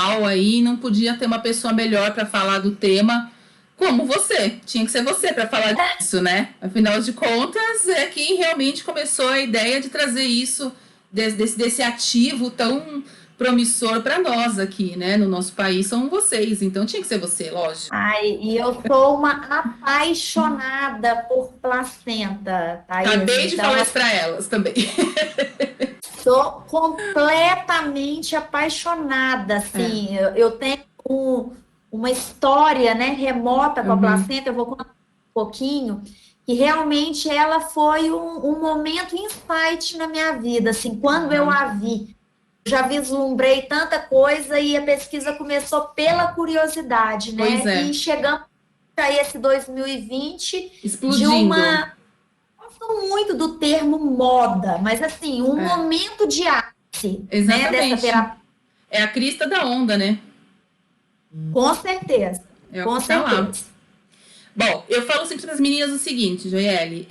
global aí, não podia ter uma pessoa melhor para falar do tema como você. Tinha que ser você para falar disso, né? Afinal de contas, é quem realmente começou a ideia de trazer isso, desse ativo tão promissor para nós aqui, né? No nosso país, são vocês. Então tinha que ser você, lógico. Ai, e eu sou uma apaixonada por placenta, Thaís. Acabei de Então, falar isso para elas também. sou completamente apaixonada, assim. Eu tenho uma história, né, remota com a placenta, eu vou contar um pouquinho, que realmente ela foi um momento insight na minha vida, assim, quando eu a vi. Já vislumbrei tanta coisa e a pesquisa começou pela curiosidade, Pois né? é. E chegamos a esse 2020 de Explodindo. gosto muito do termo moda, mas assim, um momento de ápice, né, dessa Exatamente. terapia. É a crista da onda, né? Com certeza, É o com que tá lá. certeza. Bom, eu falo sempre para as meninas o seguinte, Joelle,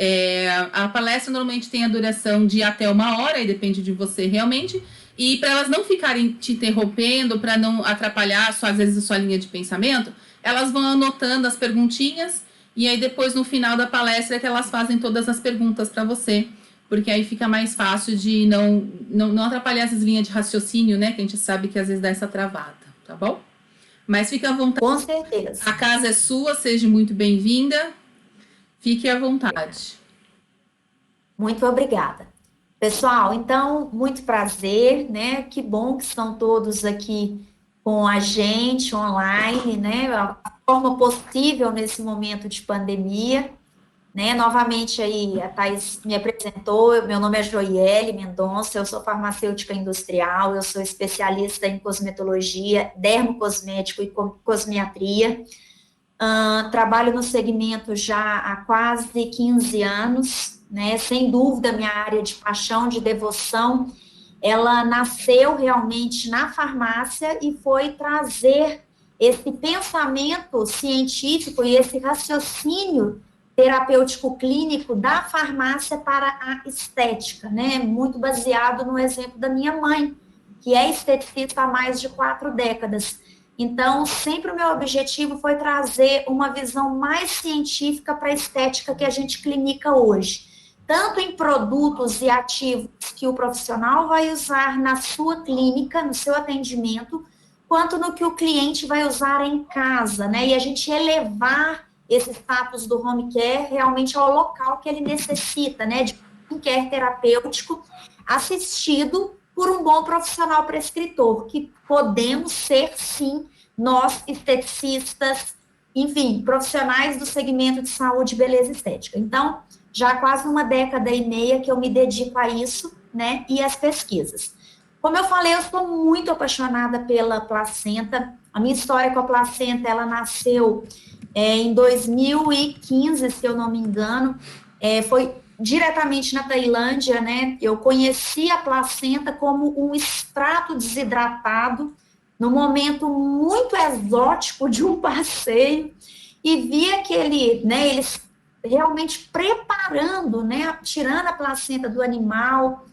a palestra normalmente tem a duração de até 1 hora, e depende de você realmente, e para elas não ficarem te interrompendo, para não atrapalhar, às vezes, a sua linha de pensamento, elas vão anotando as perguntinhas, e aí depois, no final da palestra, é que elas fazem todas as perguntas para você, porque aí fica mais fácil de não atrapalhar essas linhas de raciocínio, né, que a gente sabe que às vezes dá essa travada, tá bom? Mas fica à vontade. Com certeza. A casa é sua, seja muito bem-vinda. Fique à vontade. Muito obrigada. Pessoal, então, muito prazer, né? Que bom que estão todos aqui com a gente online, né? A forma possível nesse momento de pandemia, né? Novamente aí, a Thais me apresentou, meu nome é Joelle Mendonça, eu sou farmacêutica industrial, eu sou especialista em cosmetologia, dermocosmético e cosmiatria. Trabalho no segmento já há quase 15 anos, né? Sem dúvida, minha área de paixão, de devoção, ela nasceu realmente na farmácia e foi trazer esse pensamento científico e esse raciocínio terapêutico clínico da farmácia para a estética, né? Muito baseado no exemplo da minha mãe, que é esteticista há mais de 4 décadas. Então, sempre o meu objetivo foi trazer uma visão mais científica para a estética que a gente clinica hoje. Tanto em produtos e ativos que o profissional vai usar na sua clínica, no seu atendimento, quanto no que o cliente vai usar em casa, né? E a gente elevar esse status do home care realmente ao local que ele necessita, né? De um care terapêutico assistido por um bom profissional prescritor, que podemos ser, sim, nós, esteticistas, enfim, profissionais do segmento de saúde, beleza e estética. Então, já há quase 1 década e meia que eu me dedico a isso, né, e às pesquisas. Como eu falei, eu sou muito apaixonada pela placenta. A minha história com a placenta, ela nasceu em 2015, se eu não me engano, foi diretamente na Tailândia, né? Eu conheci a placenta como um extrato desidratado, num momento muito exótico de um passeio, e vi aquele, né? Eles realmente preparando, né? Tirando a placenta do animal,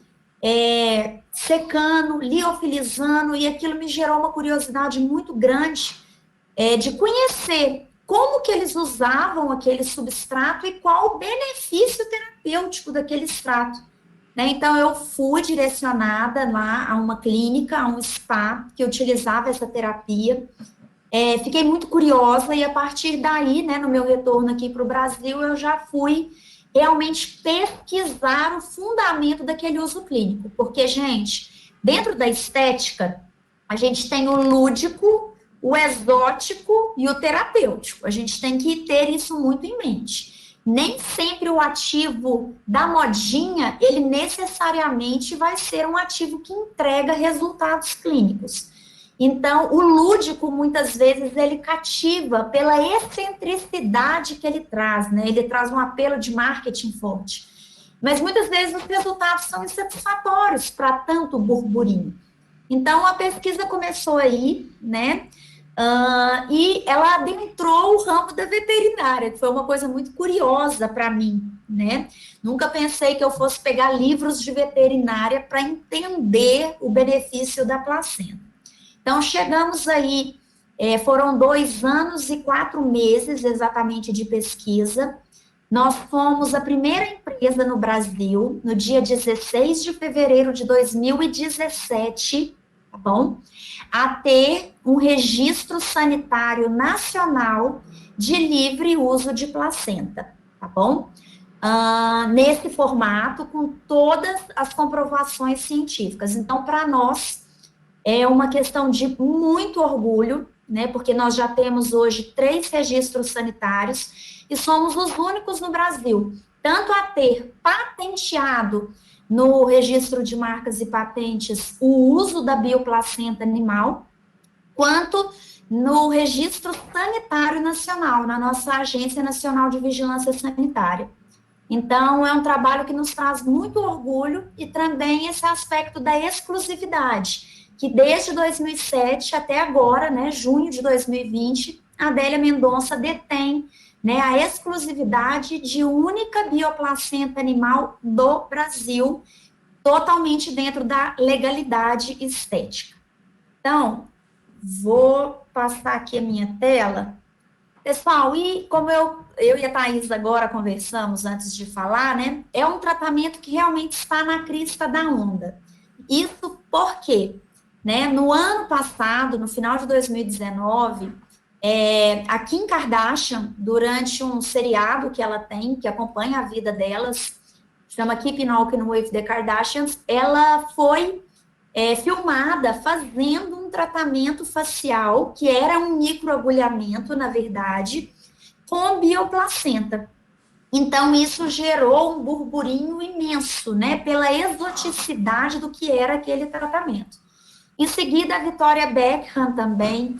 secando, liofilizando, e aquilo me gerou uma curiosidade muito grande de conhecer como que eles usavam aquele substrato e qual o benefício terapêutico daquele extrato. Né? Então, eu fui direcionada lá a uma clínica, a um spa, que utilizava essa terapia. Fiquei muito curiosa e, a partir daí, né, no meu retorno aqui para o Brasil, eu já fui realmente pesquisar o fundamento daquele uso clínico. Porque, gente, dentro da estética, a gente tem o lúdico, o exótico e o terapêutico. A gente tem que ter isso muito em mente. Nem sempre o ativo da modinha, ele necessariamente vai ser um ativo que entrega resultados clínicos. Então, o lúdico, muitas vezes, ele cativa pela excentricidade que ele traz, né? Ele traz um apelo de marketing forte. Mas, muitas vezes, os resultados são insatisfatórios para tanto burburinho. Então, a pesquisa começou aí, né? E ela adentrou o ramo da veterinária, que foi uma coisa muito curiosa para mim, né? Nunca pensei que eu fosse pegar livros de veterinária para entender o benefício da placenta. Então, chegamos aí, foram 2 anos e 4 meses exatamente de pesquisa. Nós fomos a primeira empresa no Brasil, no dia 16 de fevereiro de 2017, tá bom? A ter um registro sanitário nacional de livre uso de placenta, tá bom? Nesse formato, com todas as comprovações científicas. Então, para nós, é uma questão de muito orgulho, né? Porque nós já temos hoje 3 registros sanitários e somos os únicos no Brasil, tanto a ter patenteado no registro de marcas e patentes o uso da bioplacenta animal, quanto no registro sanitário nacional, na nossa Agência Nacional de Vigilância Sanitária. Então, é um trabalho que nos traz muito orgulho e também esse aspecto da exclusividade, que desde 2007 até agora, né, junho de 2020, a Adélia Mendonça detém, né, a exclusividade de única bioplacenta animal do Brasil, totalmente dentro da legalidade estética. Então, vou passar aqui a minha tela. Pessoal, e como eu e a Thaís agora conversamos antes de falar, né? É um tratamento que realmente está na crista da onda. Isso porque, né? No ano passado, no final de 2019, a Kim Kardashian, durante um seriado que ela tem, que acompanha a vida delas, chama Keeping Up with the Kardashians, ela foi filmada fazendo um tratamento facial, que era um microagulhamento, na verdade, com bioplacenta. Então, isso gerou um burburinho imenso, né, pela exoticidade do que era aquele tratamento. Em seguida, a Victoria Beckham também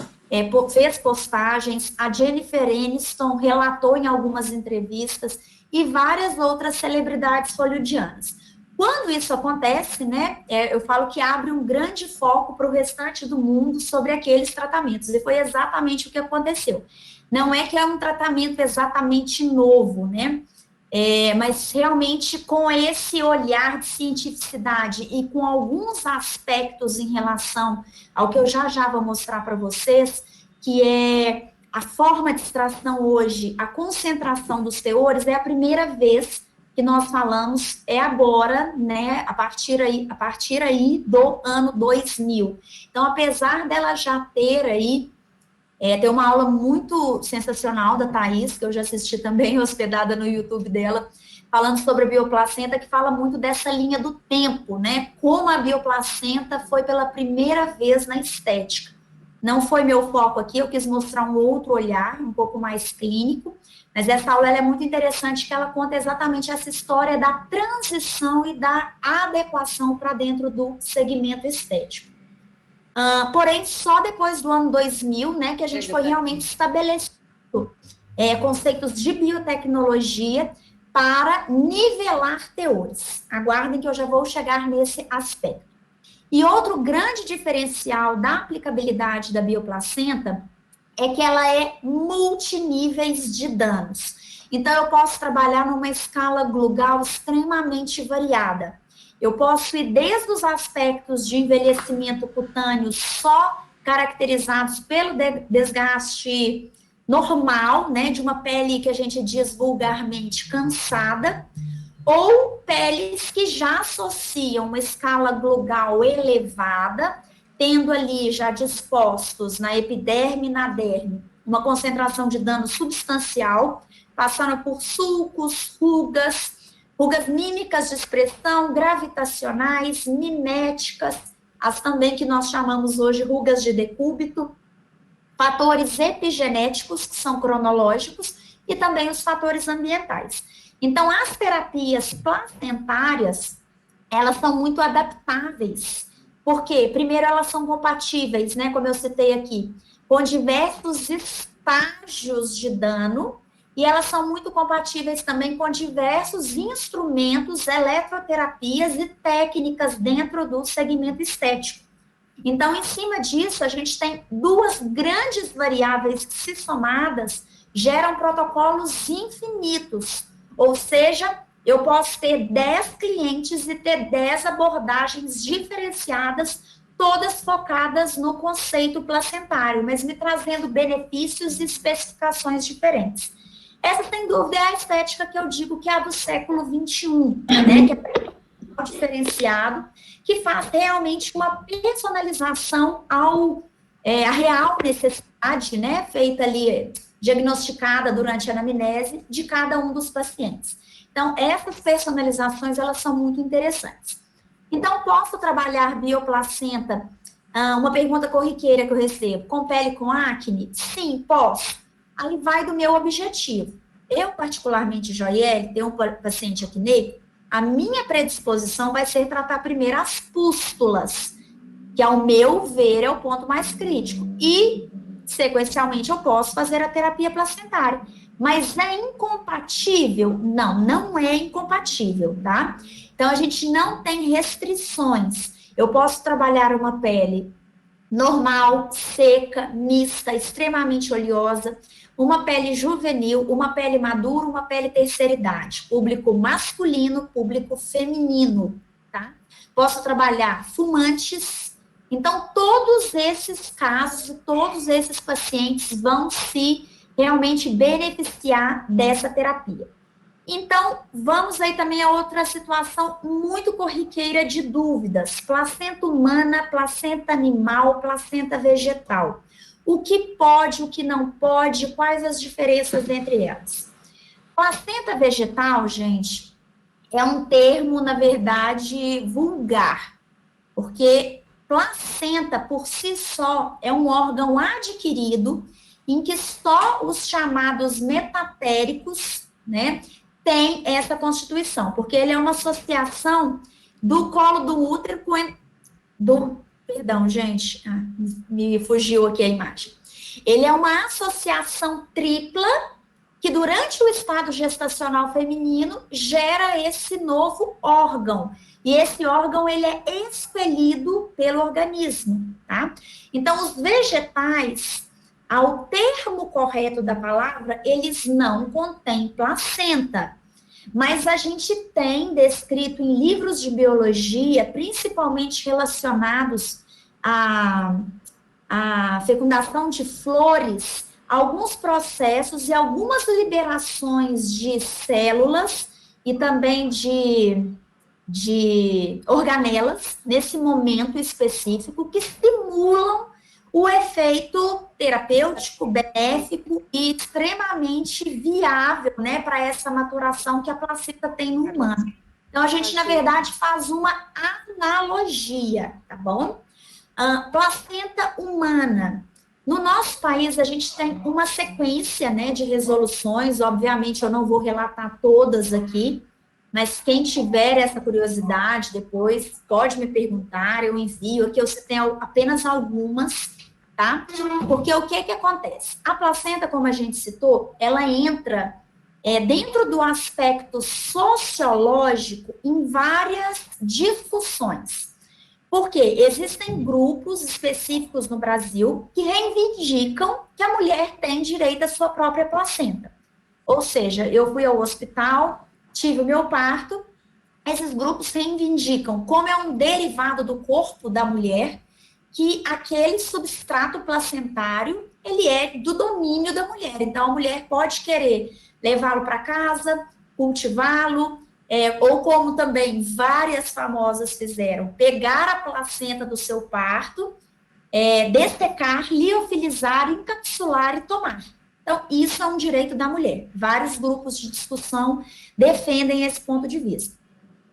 fez postagens, a Jennifer Aniston relatou em algumas entrevistas e várias outras celebridades hollywoodianas. Quando isso acontece, né, eu falo que abre um grande foco para o restante do mundo sobre aqueles tratamentos, e foi exatamente o que aconteceu. Não é que é um tratamento exatamente novo, né, mas realmente com esse olhar de cientificidade e com alguns aspectos em relação ao que eu já vou mostrar para vocês, que é a forma de extração hoje, a concentração dos teores, é a primeira vez que nós falamos agora, né, a partir aí do ano 2000. Então, apesar dela já ter aí, tem uma aula muito sensacional da Thaís, que eu já assisti também, hospedada no YouTube dela, falando sobre a bioplacenta, que fala muito dessa linha do tempo, né, como a bioplacenta foi pela primeira vez na estética. Não foi meu foco aqui, eu quis mostrar um outro olhar, um pouco mais clínico, mas essa aula é muito interessante, que ela conta exatamente essa história da transição e da adequação para dentro do segmento estético. Porém, só depois do ano 2000, né, que a gente foi realmente estabelecendo conceitos de biotecnologia para nivelar teores. Aguardem que eu já vou chegar nesse aspecto. E outro grande diferencial da aplicabilidade da bioplacenta é que ela é multiníveis de danos. Então, eu posso trabalhar numa escala global extremamente variada. Eu posso ir desde os aspectos de envelhecimento cutâneo só caracterizados pelo desgaste normal, né, de uma pele que a gente diz vulgarmente cansada, ou peles que já associam uma escala global elevada, tendo ali já dispostos na epiderme e na derme uma concentração de dano substancial, passando por sulcos, rugas mímicas de expressão, gravitacionais, miméticas, as também que nós chamamos hoje rugas de decúbito, fatores epigenéticos, que são cronológicos, e também os fatores ambientais. Então, as terapias placentárias, elas são muito adaptáveis. Por quê? Primeiro, elas são compatíveis, né, como eu citei aqui, com diversos estágios de dano, e elas são muito compatíveis também com diversos instrumentos, eletroterapias e técnicas dentro do segmento estético. Então, em cima disso, a gente tem 2 grandes variáveis que, se somadas, geram protocolos infinitos. Ou seja, eu posso ter 10 clientes e ter 10 abordagens diferenciadas todas focadas no conceito placentário, mas me trazendo benefícios e especificações diferentes. Essa, sem dúvida, é a estética que eu digo que é a do século XXI, né? Que é diferenciado, que faz realmente uma personalização à real necessidade, né? Feita ali, diagnosticada durante a anamnese de cada um dos pacientes. Então, essas personalizações, elas são muito interessantes. Então, posso trabalhar bioplacenta? Uma pergunta corriqueira que eu recebo, com pele com acne? Sim, posso. Aí vai do meu objetivo. Eu, particularmente, Joiele, tenho um paciente acneico, a minha predisposição vai ser tratar primeiro as pústulas, que, ao meu ver, é o ponto mais crítico. E, sequencialmente, eu posso fazer a terapia placentária. Mas é incompatível? Não, não é incompatível, tá? Então, a gente não tem restrições. Eu posso trabalhar uma pele normal, seca, mista, extremamente oleosa, uma pele juvenil, uma pele madura, uma pele terceira idade, público masculino, público feminino, tá? Posso trabalhar fumantes. Então, todos esses casos, todos esses pacientes vão se realmente beneficiar dessa terapia. Então, vamos aí também a outra situação muito corriqueira de dúvidas. Placenta humana, placenta animal, placenta vegetal. O que pode, o que não pode, quais as diferenças entre elas? Placenta vegetal, gente, é um termo, na verdade, vulgar, porque placenta, por si só, é um órgão adquirido em que só os chamados metatéricos, né, tem essa constituição, porque ele é uma associação do colo do útero com perdão, gente, me fugiu aqui a imagem. Ele é uma associação tripla que durante o estado gestacional feminino gera esse novo órgão. E esse órgão, ele é expelido pelo organismo, tá? Então, os vegetais, ao termo correto da palavra, eles não contêm placenta. Mas a gente tem descrito em livros de biologia, principalmente relacionados à fecundação de flores, alguns processos e algumas liberações de células e também de organelas, nesse momento específico, que simulam o efeito terapêutico, benéfico e extremamente viável, né, para essa maturação que a placenta tem no humano. Então, a gente, na verdade, faz uma analogia, tá bom? Placenta humana. No nosso país, a gente tem uma sequência, né, de resoluções, obviamente eu não vou relatar todas aqui, mas quem tiver essa curiosidade depois, pode me perguntar, eu envio, aqui eu tenho apenas algumas, tá? Porque o que acontece? A placenta, como a gente citou, ela entra dentro do aspecto sociológico em várias discussões. Porque existem grupos específicos no Brasil que reivindicam que a mulher tem direito à sua própria placenta. Ou seja, eu fui ao hospital, tive o meu parto, esses grupos reivindicam, como é um derivado do corpo da mulher, que aquele substrato placentário, ele é do domínio da mulher. Então, a mulher pode querer levá-lo para casa, cultivá-lo, ou como também várias famosas fizeram, pegar a placenta do seu parto, dessecar, liofilizar, encapsular e tomar. Então, isso é um direito da mulher. Vários grupos de discussão defendem esse ponto de vista.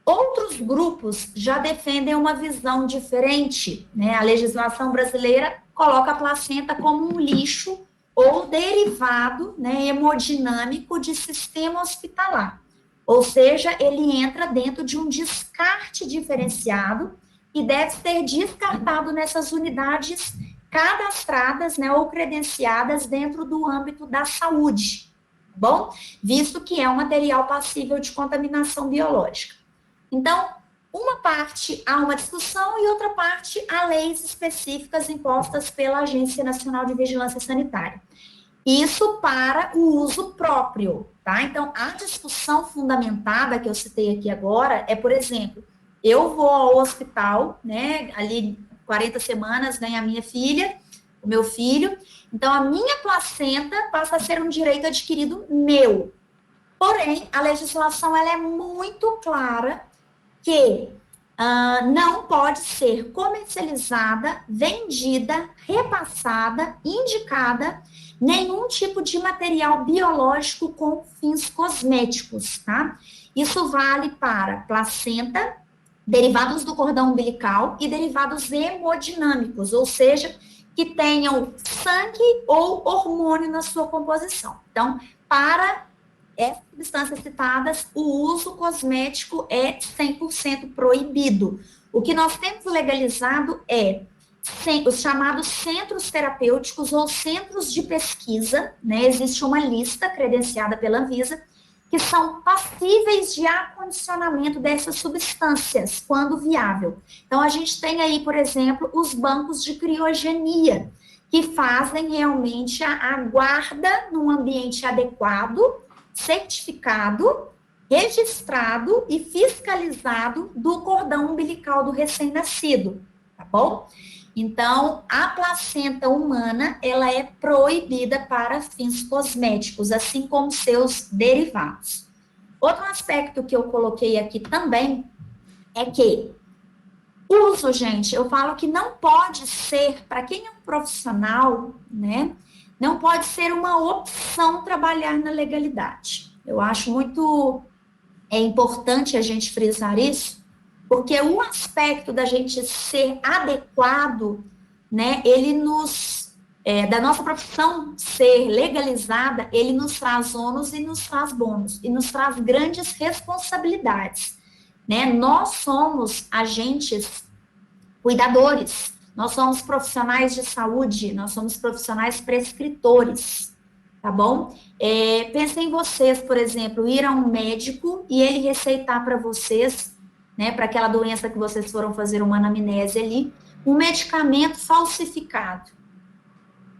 Outros grupos já defendem uma visão diferente, né? A legislação brasileira coloca a placenta como um lixo ou derivado, né, hemodinâmico de sistema hospitalar. Ou seja, ele entra dentro de um descarte diferenciado e deve ser descartado nessas unidades cadastradas, né, ou credenciadas dentro do âmbito da saúde, tá bom? Visto que é um material passível de contaminação biológica. Então, uma parte há uma discussão e outra parte há leis específicas impostas pela Agência Nacional de Vigilância Sanitária. Isso para o uso próprio, tá? Então, a discussão fundamentada que eu citei aqui agora é, por exemplo, eu vou ao hospital, né, ali 40 semanas vem a minha filha, o meu filho. Então, a minha placenta passa a ser um direito adquirido meu. Porém, a legislação ela é muito clara que não pode ser comercializada, vendida, repassada, indicada nenhum tipo de material biológico com fins cosméticos, tá? Isso vale para placenta, derivados do cordão umbilical e derivados hemodinâmicos, ou seja, que tenham sangue ou hormônio na sua composição. Então, para essas substâncias citadas, o uso cosmético é 100% proibido. O que nós temos legalizado é os chamados centros terapêuticos ou centros de pesquisa, né? Existe uma lista credenciada pela Anvisa, que são passíveis de acondicionamento dessas substâncias, quando viável. Então, a gente tem aí, por exemplo, os bancos de criogenia, que fazem realmente a guarda num ambiente adequado, certificado, registrado e fiscalizado do cordão umbilical do recém-nascido, tá bom? Então, a placenta humana, ela é proibida para fins cosméticos, assim como seus derivados. Outro aspecto que eu coloquei aqui também é que uso, gente, eu falo que não pode ser, para quem é um profissional, né, não pode ser uma opção trabalhar na legalidade. Eu acho muito importante a gente frisar isso, porque o aspecto da gente ser adequado, né, ele nos, da nossa profissão ser legalizada, ele nos traz ônus e nos traz bônus, e nos traz grandes responsabilidades, né? Nós somos agentes cuidadores, nós somos profissionais de saúde, nós somos profissionais prescritores, tá bom? Pensem em vocês, por exemplo, ir a um médico e ele receitar para vocês, né, para aquela doença que vocês foram fazer uma anamnese ali, um medicamento falsificado,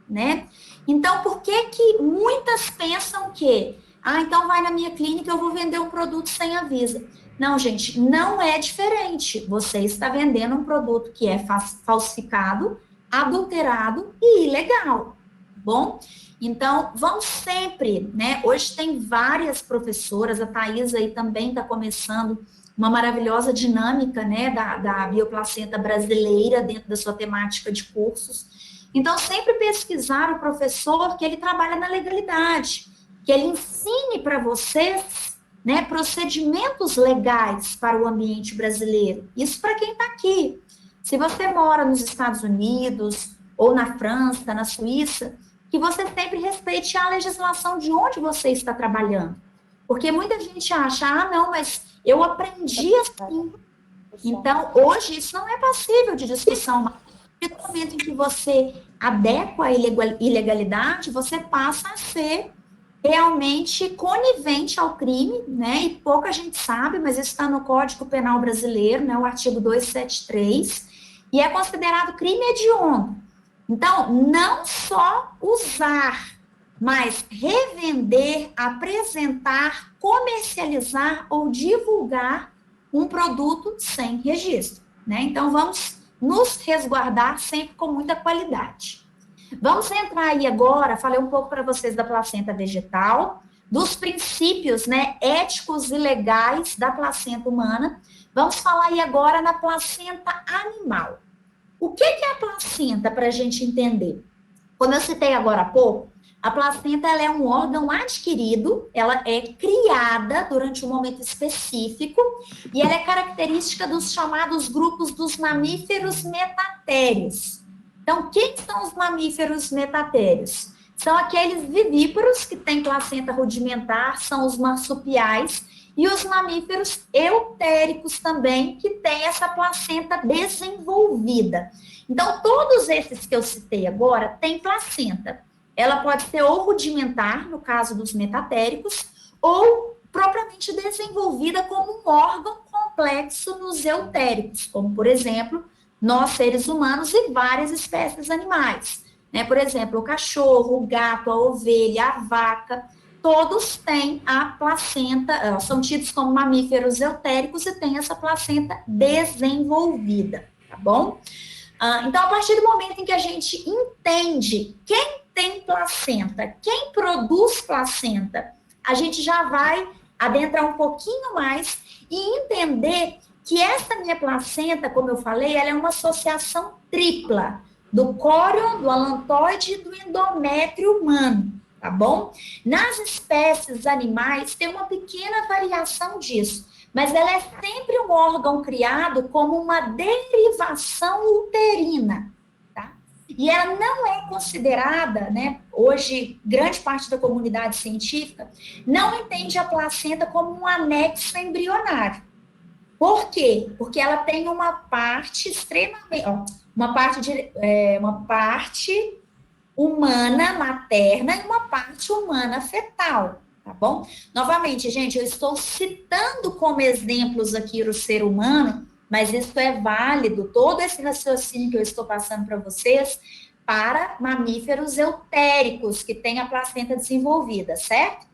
né? Então, por que que muitas pensam que, então vai na minha clínica, eu vou vender um produto sem aviso? Não, gente, não é diferente. Você está vendendo um produto que é falsificado, adulterado e ilegal, tá bom? Então, vamos sempre, né? Hoje tem várias professoras, a Thaís aí também está começando uma maravilhosa dinâmica, né, da bioplacenta brasileira dentro da sua temática de cursos. Então, sempre pesquisar o professor que ele trabalha na legalidade, que ele ensine para vocês, né, procedimentos legais para o ambiente brasileiro. Isso para quem está aqui. Se você mora nos Estados Unidos, ou na França, na Suíça, que você sempre respeite a legislação de onde você está trabalhando. Porque muita gente acha, não, mas eu aprendi assim. Então, hoje, isso não é passível de discussão. Mas no momento em que você adequa a ilegalidade, você passa a ser realmente conivente ao crime, né? E pouca gente sabe, mas isso está no Código Penal Brasileiro, né? O artigo 273, e é considerado crime hediondo. Então, não só usar, mas revender, apresentar, comercializar ou divulgar um produto sem registro, né? Então, vamos nos resguardar sempre com muita qualidade. Vamos entrar aí agora, falei um pouco para vocês da placenta vegetal, dos princípios, né, éticos e legais da placenta humana. Vamos falar aí agora na placenta animal. O que é a placenta, para a gente entender? Como eu citei agora há pouco, a placenta ela é um órgão adquirido, ela é criada durante um momento específico e ela é característica dos chamados grupos dos mamíferos metatérios. Então, quem são os mamíferos metatérios? São aqueles vivíparos que têm placenta rudimentar, são os marsupiais, e os mamíferos eutéricos também, que têm essa placenta desenvolvida. Então, todos esses que eu citei agora têm placenta. Ela pode ser ou rudimentar, no caso dos metatéricos, ou propriamente desenvolvida como um órgão complexo nos eutéricos, como, por exemplo, nós, seres humanos, e várias espécies animais, né? Por exemplo, o cachorro, o gato, a ovelha, a vaca, todos têm a placenta, são tidos como mamíferos eutéricos e têm essa placenta desenvolvida, tá bom? Então, a partir do momento em que a gente entende quem tem placenta, quem produz placenta, a gente já vai adentrar um pouquinho mais e entender que essa minha placenta, como eu falei, ela é uma associação tripla do córion, do alantoide e do endométrio humano, tá bom? Nas espécies animais tem uma pequena variação disso, mas ela é sempre um órgão criado como uma derivação uterina, tá? E ela não é considerada, né? Hoje, grande parte da comunidade científica não entende a placenta como um anexo embrionário. Por quê? Porque ela tem uma parte extremamente, uma parte humana materna e uma parte humana fetal, tá bom? Novamente, gente, eu estou citando como exemplos aqui o ser humano, mas isso é válido, todo esse raciocínio que eu estou passando para vocês, para mamíferos eutéricos que têm a placenta desenvolvida, certo?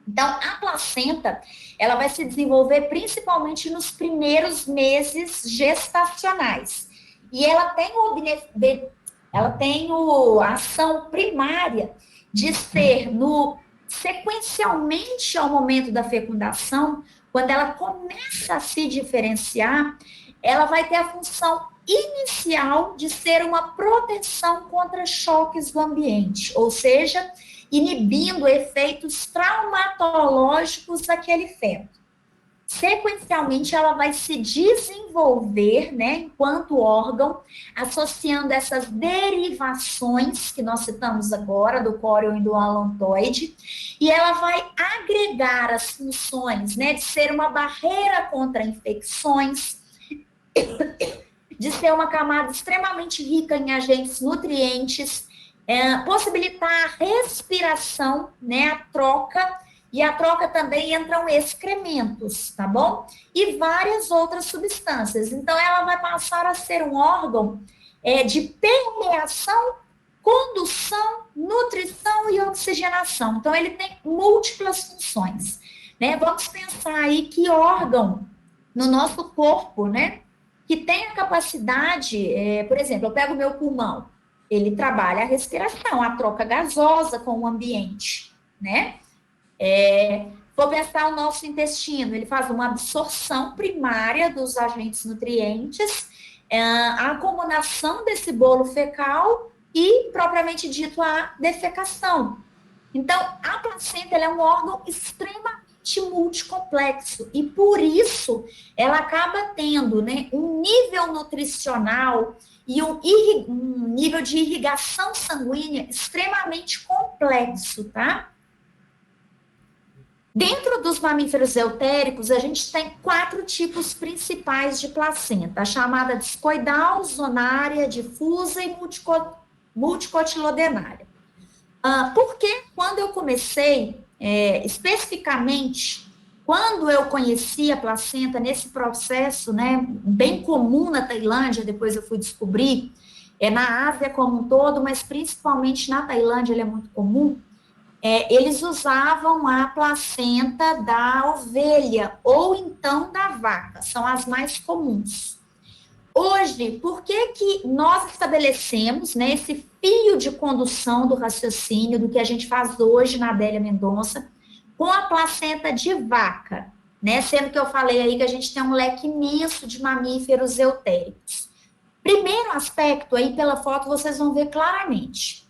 Então, a placenta, ela vai se desenvolver principalmente nos primeiros meses gestacionais. E ela tem a ação primária de ser sequencialmente ao momento da fecundação, quando ela começa a se diferenciar, ela vai ter a função inicial de ser uma proteção contra choques do ambiente, ou seja, inibindo efeitos traumatológicos daquele feto. Sequencialmente, ela vai se desenvolver, né, enquanto órgão, associando essas derivações que nós citamos agora, do córion e do alantoide, e ela vai agregar as funções, né, de ser uma barreira contra infecções, de ser uma camada extremamente rica em agentes nutrientes, possibilitar a respiração, né, a troca, e a troca também entram excrementos, tá bom? E várias outras substâncias. Então, ela vai passar a ser um órgão de permeação, condução, nutrição e oxigenação. Então, ele tem múltiplas funções, né? Vamos pensar aí que órgão no nosso corpo, né, que tem a capacidade, por exemplo, eu pego o meu pulmão, ele trabalha a respiração, a troca gasosa com o ambiente, né? Vou pensar o nosso intestino, ele faz uma absorção primária dos agentes nutrientes, a acumulação desse bolo fecal e, propriamente dito, a defecação. Então, a placenta ela é um órgão extremamente multicomplexo e, por isso, ela acaba tendo, né, um nível nutricional e um nível de irrigação sanguínea extremamente complexo, tá? Dentro dos mamíferos eutéricos, a gente tem 4 tipos principais de placenta, a chamada discoidal, zonária, difusa e multicotilodenária. Porque quando eu comecei, especificamente, quando eu conheci a placenta nesse processo, né, bem comum na Tailândia, depois eu fui descobrir, na Ásia como um todo, mas principalmente na Tailândia ele é muito comum, eles usavam a placenta da ovelha ou então da vaca, são as mais comuns. Hoje, por que nós estabelecemos, né, esse fio de condução do raciocínio, do que a gente faz hoje na Adélia Mendonça, com a placenta de vaca, né, sendo que eu falei aí que a gente tem um leque imenso de mamíferos eutéricos. Primeiro aspecto, aí pela foto vocês vão ver claramente.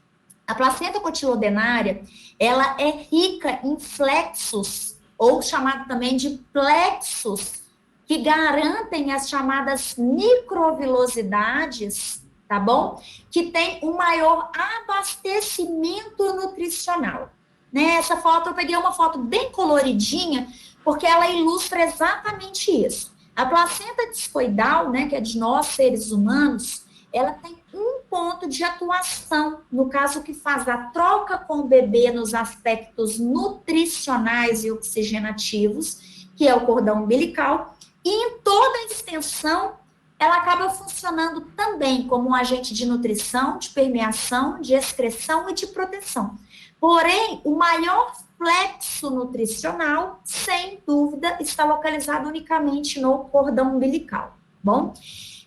A placenta cotilodenária, ela é rica em flexos, ou chamado também de plexos, que garantem as chamadas microvilosidades, tá bom? Que tem um maior abastecimento nutricional. Né? Essa foto, eu peguei uma foto bem coloridinha, porque ela ilustra exatamente isso. A placenta discoidal, né, que é de nós, seres humanos, ela tem um ponto de atuação, no caso que faz a troca com o bebê nos aspectos nutricionais e oxigenativos, que é o cordão umbilical, e em toda a extensão, ela acaba funcionando também como um agente de nutrição, de permeação, de excreção e de proteção. Porém, o maior plexo nutricional, sem dúvida, está localizado unicamente no cordão umbilical, bom?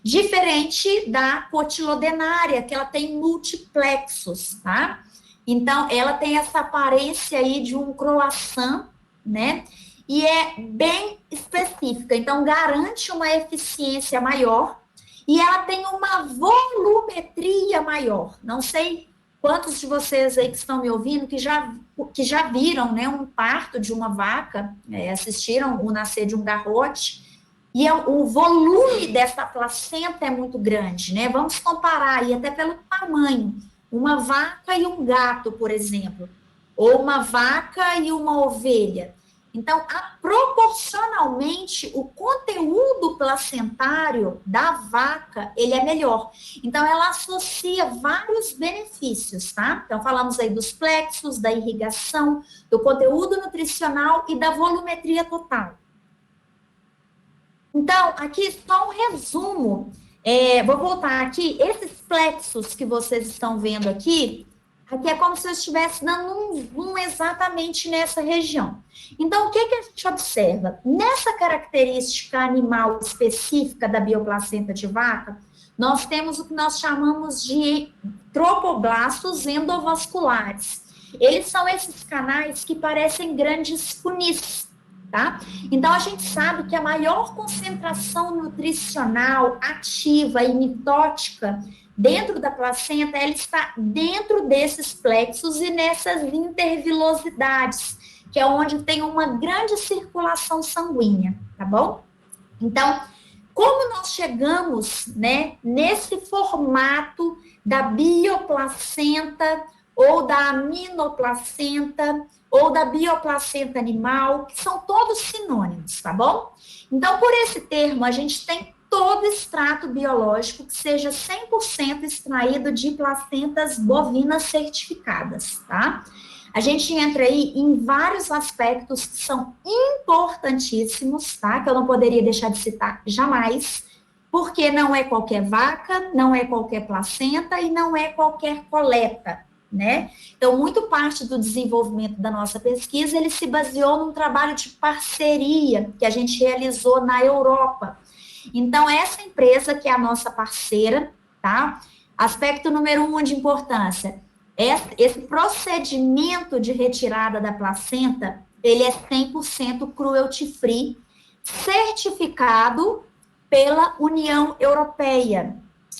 Diferente da cotilodenária, que ela tem multiplexos, tá? Então, ela tem essa aparência aí de um croissant, né? E é bem específica, então garante uma eficiência maior e ela tem uma volumetria maior. Não sei quantos de vocês aí que estão me ouvindo que já viram, né, um parto de uma vaca, assistiram o nascer de um garrote, e o volume dessa placenta é muito grande, né? Vamos comparar aí até pelo tamanho. Uma vaca e um gato, por exemplo, ou uma vaca e uma ovelha. Então, proporcionalmente, o conteúdo placentário da vaca, ele é melhor. Então, ela associa vários benefícios, tá? Então, falamos aí dos plexos, da irrigação, do conteúdo nutricional e da volumetria total. Então, aqui só um resumo. Vou voltar aqui. Esses plexos que vocês estão vendo aqui é como se eu estivesse dando um zoom exatamente nessa região. Então, o que a gente observa? Nessa característica animal específica da bioplacenta de vaca, nós temos o que nós chamamos de tropoblastos endovasculares. Eles são esses canais que parecem grandes funis, tá? Então, a gente sabe que a maior concentração nutricional ativa e mitótica dentro da placenta, ela está dentro desses plexos e nessas intervilosidades, que é onde tem uma grande circulação sanguínea, tá bom? Então, como nós chegamos, né, nesse formato da bioplacenta ou da aminoplacenta ou da bioplacenta animal, que são todos sinônimos, tá bom? Então, por esse termo, a gente tem todo extrato biológico que seja 100% extraído de placentas bovinas certificadas, tá? A gente entra aí em vários aspectos que são importantíssimos, tá? Que eu não poderia deixar de citar jamais, porque não é qualquer vaca, não é qualquer placenta e não é qualquer coleta, né? Então, muito parte do desenvolvimento da nossa pesquisa, ele se baseou num trabalho de parceria que a gente realizou na Europa. Então, essa empresa que é a nossa parceira, tá? Aspecto número 1 de importância, esse procedimento de retirada da placenta, ele é 100% cruelty free, certificado pela União Europeia.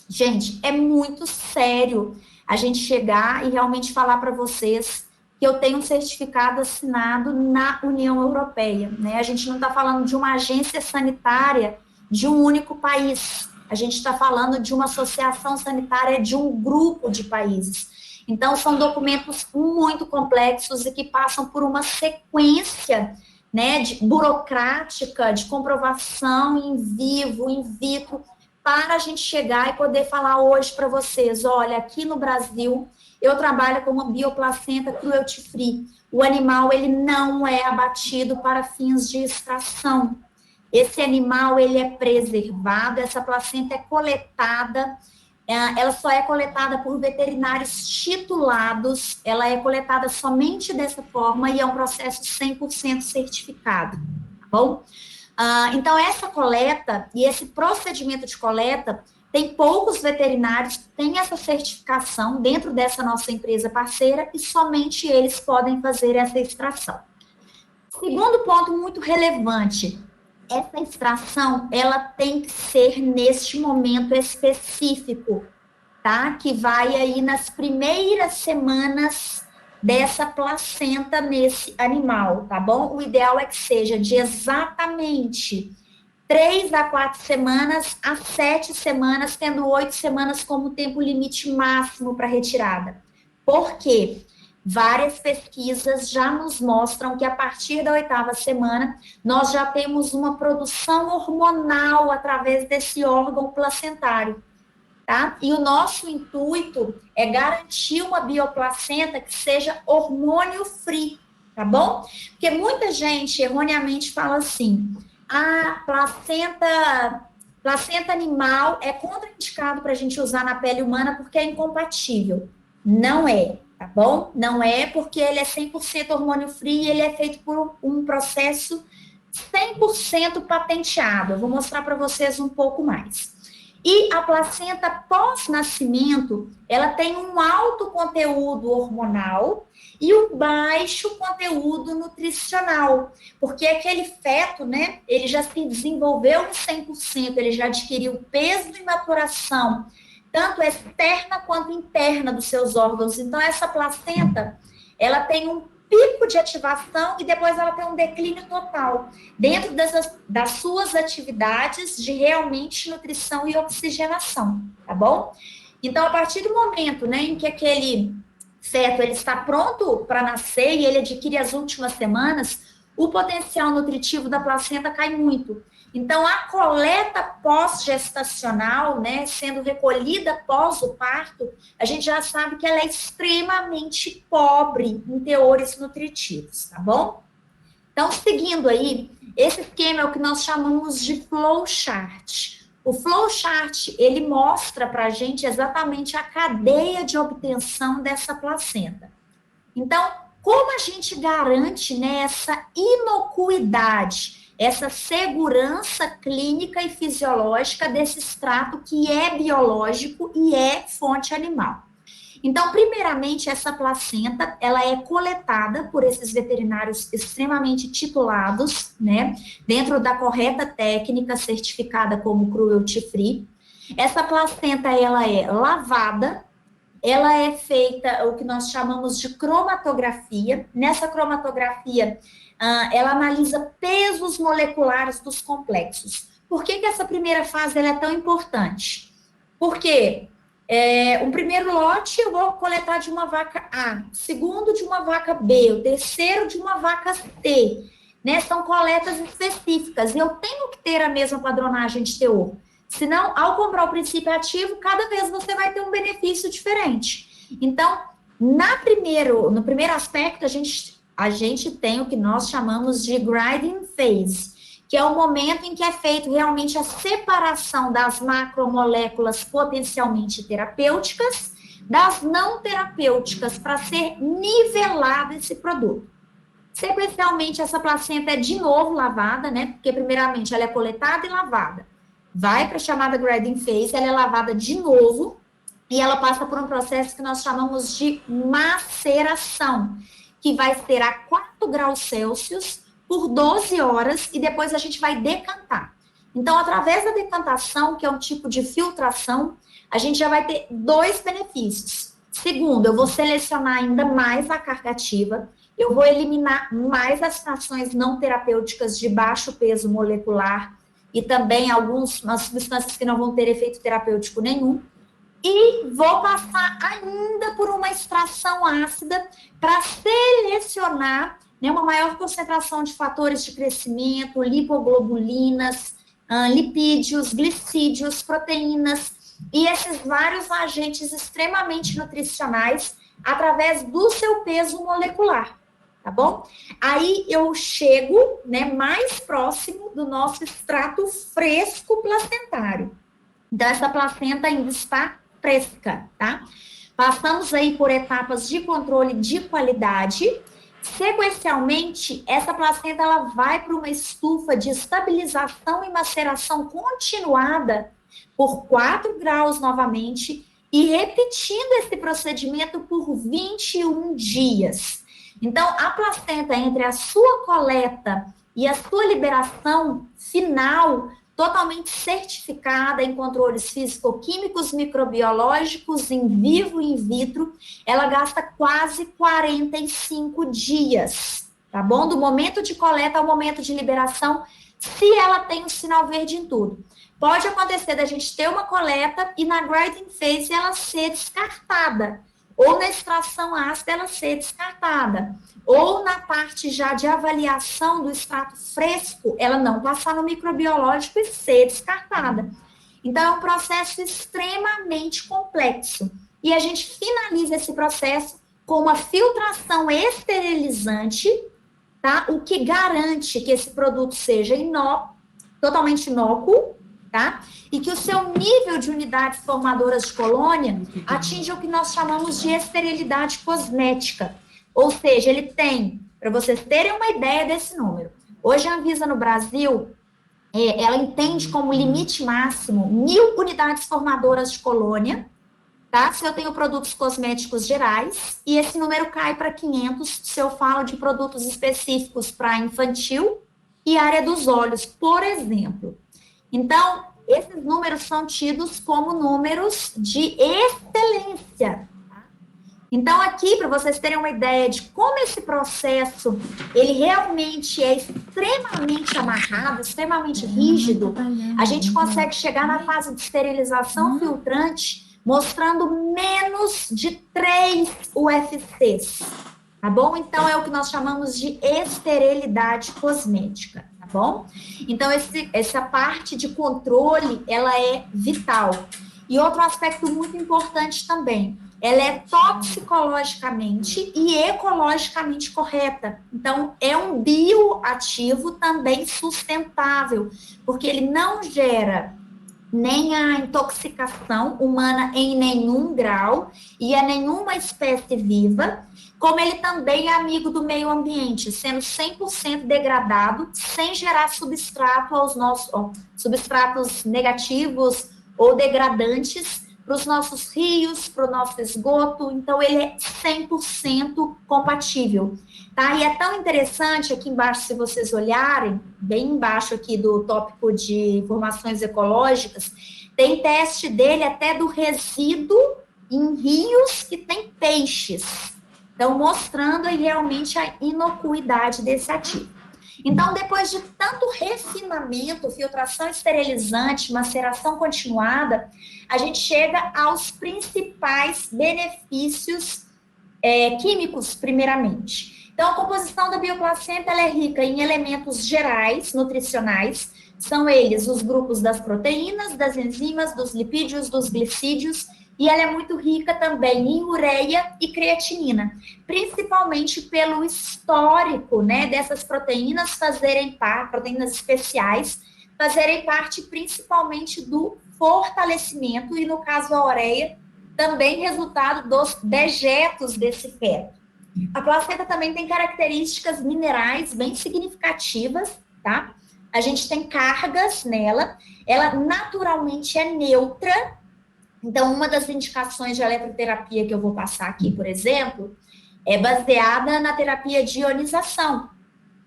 Gente, é muito sério a gente chegar e realmente falar para vocês que eu tenho um certificado assinado na União Europeia, né? A gente não está falando de uma agência sanitária de um único país, a gente está falando de uma associação sanitária de um grupo de países. Então, são documentos muito complexos e que passam por uma sequência, né, burocrática, de comprovação em vivo, in vitro, para a gente chegar e poder falar hoje para vocês, olha, aqui no Brasil, eu trabalho com uma bioplacenta cruelty free. O animal, ele não é abatido para fins de extração. Esse animal, ele é preservado, essa placenta é coletada, ela só é coletada por veterinários titulados, ela é coletada somente dessa forma e é um processo 100% certificado, tá bom? Então, essa coleta e esse procedimento de coleta, tem poucos veterinários que têm essa certificação dentro dessa nossa empresa parceira e somente eles podem fazer essa extração. Segundo ponto muito relevante, essa extração, ela tem que ser neste momento específico, tá? Que vai aí nas primeiras semanas dessa placenta nesse animal, tá bom? O ideal é que seja de exatamente 3 a 4 semanas a 7 semanas, tendo 8 semanas como tempo limite máximo para retirada. Por quê? Várias pesquisas já nos mostram que a partir da 8ª semana, nós já temos uma produção hormonal através desse órgão placentário, tá? E o nosso intuito é garantir uma bioplacenta que seja hormônio free, tá bom? Porque muita gente erroneamente fala assim, a placenta animal é contraindicado para a gente usar na pele humana porque é incompatível. Não é. Tá bom? Não é porque ele é 100% hormônio free e ele é feito por um processo 100% patenteado. Eu vou mostrar para vocês um pouco mais. E a placenta pós-nascimento, ela tem um alto conteúdo hormonal e um baixo conteúdo nutricional, porque aquele feto, né, ele já se desenvolveu em 100%, ele já adquiriu peso e maturação, tanto externa quanto interna dos seus órgãos. Então, essa placenta, ela tem um pico de ativação e depois ela tem um declínio total, dentro das suas atividades de realmente nutrição e oxigenação, tá bom? Então, a partir do momento, né, em que aquele feto ele está pronto para nascer e ele adquire as últimas semanas, o potencial nutritivo da placenta cai muito. Então, a coleta pós-gestacional, né, sendo recolhida após o parto, a gente já sabe que ela é extremamente pobre em teores nutritivos, tá bom? Então, seguindo aí, esse esquema é o que nós chamamos de flowchart. O flowchart, ele mostra para a gente exatamente a cadeia de obtenção dessa placenta. Então, como a gente garante, né, essa inocuidade, essa segurança clínica e fisiológica desse extrato que é biológico e é fonte animal? Então, primeiramente, essa placenta, ela é coletada por esses veterinários extremamente titulados, né, dentro da correta técnica certificada como cruelty free. Essa placenta, ela é lavada, ela é feita o que nós chamamos de cromatografia. Nessa cromatografia, ela analisa pesos moleculares dos complexos. Por que essa primeira fase ela é tão importante? Porque o primeiro lote eu vou coletar de uma vaca A, o segundo de uma vaca B, o terceiro de uma vaca C, né? São coletas específicas e eu tenho que ter a mesma padronagem de teor. Senão, ao comprar o princípio ativo, cada vez você vai ter um benefício diferente. Então, no primeiro aspecto, a gente tem o que nós chamamos de grading phase, que é o momento em que é feito realmente a separação das macromoléculas potencialmente terapêuticas das não terapêuticas, para ser nivelado esse produto. Sequencialmente, essa placenta é de novo lavada, né? Porque, primeiramente, ela é coletada e lavada. Vai para a chamada grading phase, ela é lavada de novo e ela passa por um processo que nós chamamos de maceração, que vai ser a 4 graus Celsius por 12 horas e depois a gente vai decantar. Então, através da decantação, que é um tipo de filtração, a gente já vai ter 2 benefícios. Segundo, eu vou selecionar ainda mais a carga ativa, eu vou eliminar mais as frações não terapêuticas de baixo peso molecular e também algumas substâncias que não vão ter efeito terapêutico nenhum. E vou passar ainda por uma extração ácida para selecionar, né, uma maior concentração de fatores de crescimento, lipoglobulinas, lipídios, glicídios, proteínas e esses vários agentes extremamente nutricionais através do seu peso molecular. Tá bom? Aí eu chego, né, mais próximo do nosso extrato fresco placentário. Então, essa placenta ainda está fresca, tá? Passamos aí por etapas de controle de qualidade. Sequencialmente, essa placenta ela vai para uma estufa de estabilização e maceração continuada por 4 graus novamente e repetindo esse procedimento por 21 dias. Então, a placenta, entre a sua coleta e a sua liberação final, totalmente certificada em controles físico-químicos, microbiológicos, em vivo e in vitro, ela gasta quase 45 dias, tá bom? Do momento de coleta ao momento de liberação, se ela tem o sinal verde em tudo. Pode acontecer da gente ter uma coleta e na grading phase ela ser descartada, ou na extração ácida ela ser descartada, ou na parte já de avaliação do extrato fresco, ela não passar no microbiológico e ser descartada. Então, é um processo extremamente complexo. E a gente finaliza esse processo com uma filtração esterilizante, tá? O que garante que esse produto seja totalmente inócuo, tá? E que o seu nível de unidades formadoras de colônia atinja o que nós chamamos de esterilidade cosmética. Ou seja, ele tem, para vocês terem uma ideia desse número, hoje a Anvisa no Brasil ela entende como limite máximo 1.000 unidades formadoras de colônia, tá? Se eu tenho produtos cosméticos gerais, e esse número cai para 500 se eu falo de produtos específicos para infantil e área dos olhos, por exemplo. Então, esses números são tidos como números de excelência. Então, aqui, para vocês terem uma ideia de como esse processo, ele realmente é extremamente amarrado, extremamente rígido, a gente consegue chegar na fase de esterilização filtrante mostrando menos de 3 UFCs, tá bom? Então, é o que nós chamamos de esterilidade cosmética, tá bom? Então, essa parte de controle, ela é vital. E outro aspecto muito importante também, ela é toxicologicamente e ecologicamente correta. Então, é um bioativo também sustentável, porque ele não gera nem a intoxicação humana em nenhum grau e a nenhuma espécie viva, como ele também é amigo do meio ambiente, sendo 100% degradado, sem gerar substrato aos nossos substratos negativos ou degradantes para os nossos rios, para o nosso esgoto. Então, ele é 100% compatível. Tá? E é tão interessante, aqui embaixo, se vocês olharem, bem embaixo aqui do tópico de informações ecológicas, tem teste dele até do resíduo em rios que tem peixes. Então, mostrando aí realmente a inocuidade desse ativo. Então, depois de tanto refinamento, filtração esterilizante, maceração continuada, a gente chega aos principais benefícios químicos, primeiramente. Então, a composição da bioplacenta ela é rica em elementos gerais, nutricionais, são eles os grupos das proteínas, das enzimas, dos lipídios, dos glicídios, e ela é muito rica também em ureia e creatinina, principalmente pelo histórico, né, dessas proteínas fazerem parte, proteínas especiais, fazerem parte principalmente do fortalecimento, e no caso a ureia, também resultado dos dejetos desse feto. A placenta também tem características minerais bem significativas, tá? A gente tem cargas nela, ela naturalmente é neutra. Então, uma das indicações de eletroterapia que eu vou passar aqui, por exemplo, é baseada na terapia de ionização.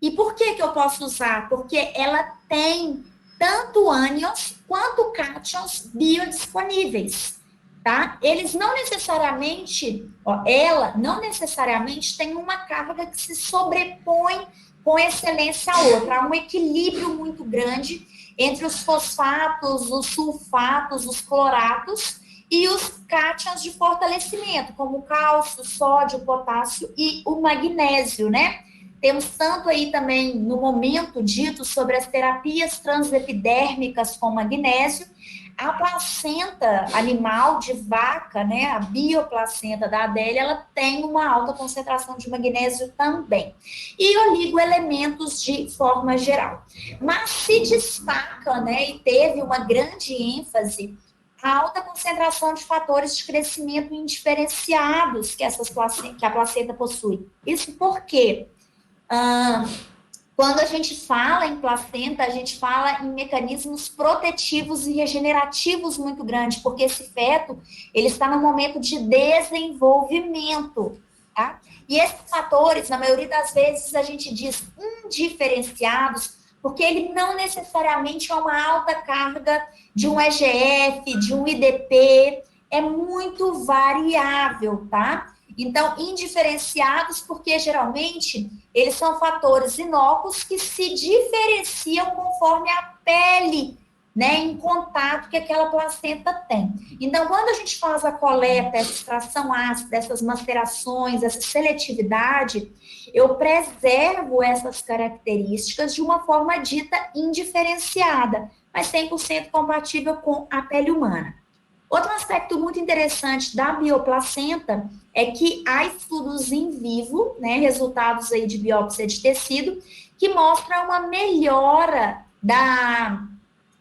E por que eu posso usar? Porque ela tem tanto ânions quanto cátions biodisponíveis, tá? Eles não necessariamente, ela não necessariamente tem uma carga que se sobrepõe com excelência a outra. Há um equilíbrio muito grande entre os fosfatos, os sulfatos, os cloratos e os cátions de fortalecimento, como o cálcio, o sódio, o potássio e o magnésio, né? Temos tanto aí também, no momento dito, sobre as terapias transepidérmicas com magnésio, a placenta animal de vaca, né, a bioplacenta da Adélia, ela tem uma alta concentração de magnésio também. E oligoelementos de forma geral. Mas se destaca, né, e teve uma grande ênfase a alta concentração de fatores de crescimento indiferenciados que a placenta possui. Isso por quê? Quando a gente fala em placenta, a gente fala em mecanismos protetivos e regenerativos muito grandes, porque esse feto, ele está no momento de desenvolvimento, tá? E esses fatores, na maioria das vezes, a gente diz indiferenciados, porque ele não necessariamente é uma alta carga de um EGF, de um IDP, é muito variável, tá? Então, indiferenciados, porque geralmente eles são fatores inócuos que se diferenciam conforme a pele, né, em contato que aquela placenta tem. Então, quando a gente faz a coleta, essa extração ácida, essas macerações, essa seletividade, eu preservo essas características de uma forma dita indiferenciada, mas 100% compatível com a pele humana. Outro aspecto muito interessante da bioplacenta é que há estudos em vivo, né, resultados aí de biópsia de tecido, que mostram uma melhora da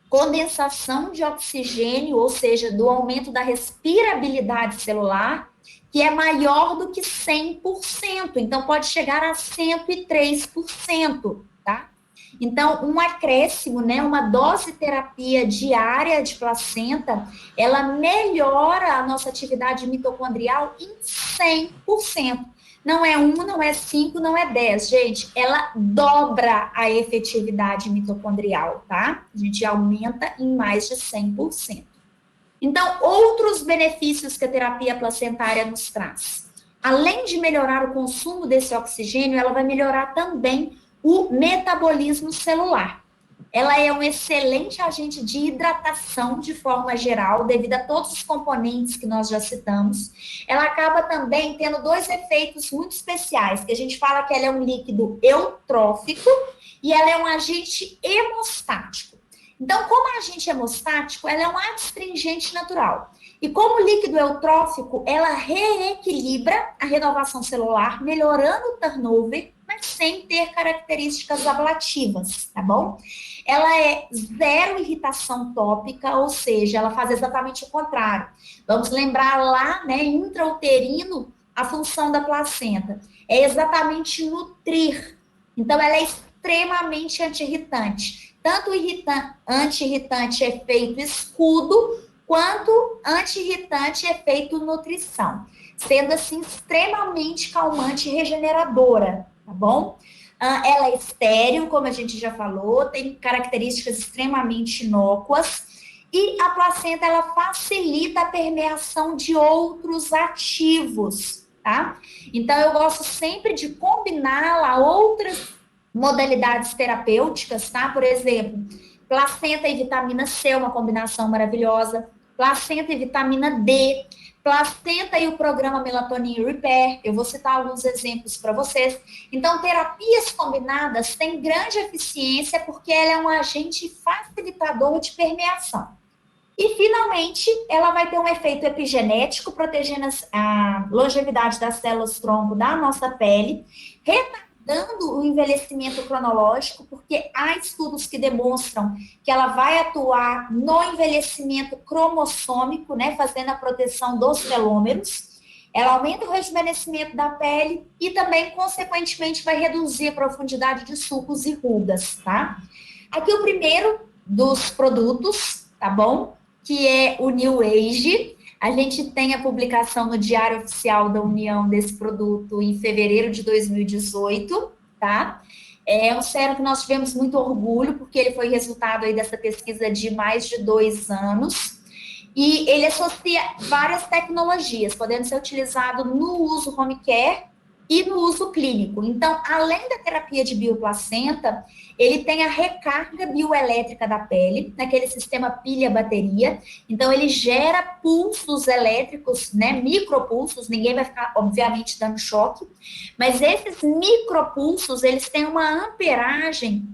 condensação de oxigênio, ou seja, do aumento da respirabilidade celular, que é maior do que 100%, então pode chegar a 103%, tá? Então, um acréscimo, né, uma dose terapia diária de placenta, ela melhora a nossa atividade mitocondrial em 100%. Não é 1, não é 5, não é 10, gente. Ela dobra a efetividade mitocondrial, tá? A gente aumenta em mais de 100%. Então, outros benefícios que a terapia placentária nos traz. Além de melhorar o consumo desse oxigênio, ela vai melhorar também o metabolismo celular. Ela é um excelente agente de hidratação de forma geral, devido a todos os componentes que nós já citamos. Ela acaba também tendo dois efeitos muito especiais, que a gente fala que ela é um líquido eutrófico e ela é um agente hemostático. Então, como agente hemostático, ela é um adstringente natural. E como líquido eutrófico, ela reequilibra a renovação celular, melhorando o turnover, mas sem ter características ablativas, tá bom? Ela é zero irritação tópica, ou seja, ela faz exatamente o contrário. Vamos lembrar lá, né, intrauterino, a função da placenta é exatamente nutrir. Então, ela é extremamente anti-irritante. Tanto anti-irritante efeito escudo, quanto anti-irritante efeito nutrição. Sendo assim, extremamente calmante e regeneradora, tá bom? Ela é estéril, como a gente já falou, tem características extremamente inócuas, e a placenta, ela facilita a permeação de outros ativos, tá? Então, eu gosto sempre de combiná-la a outras modalidades terapêuticas, tá? Por exemplo, placenta e vitamina C, uma combinação maravilhosa, placenta e vitamina D, placenta e o programa Melatonin Repair, eu vou citar alguns exemplos para vocês. Então, terapias combinadas têm grande eficiência porque ela é um agente facilitador de permeação. E, finalmente, ela vai ter um efeito epigenético, protegendo a longevidade das células-tronco da nossa pele, retardando o envelhecimento cronológico, porque há estudos que demonstram que ela vai atuar no envelhecimento cromossômico, né, fazendo a proteção dos telômeros. Ela aumenta o rejuvenescimento da pele e também, consequentemente, vai reduzir a profundidade de sulcos e rugas, tá? Aqui o primeiro dos produtos, tá bom? Que é o New Age. A gente tem a publicação no Diário Oficial da União desse produto em fevereiro de 2018, tá? É um sérum que nós tivemos muito orgulho, porque ele foi resultado aí dessa pesquisa de mais de 2 anos. E ele associa várias tecnologias, podendo ser utilizado no uso home care e no uso clínico. Então, além da terapia de bioplacenta, ele tem a recarga bioelétrica da pele, naquele sistema pilha-bateria. Então, ele gera pulsos elétricos, né, micropulsos, ninguém vai ficar, obviamente, dando choque, mas esses micropulsos, eles têm uma amperagem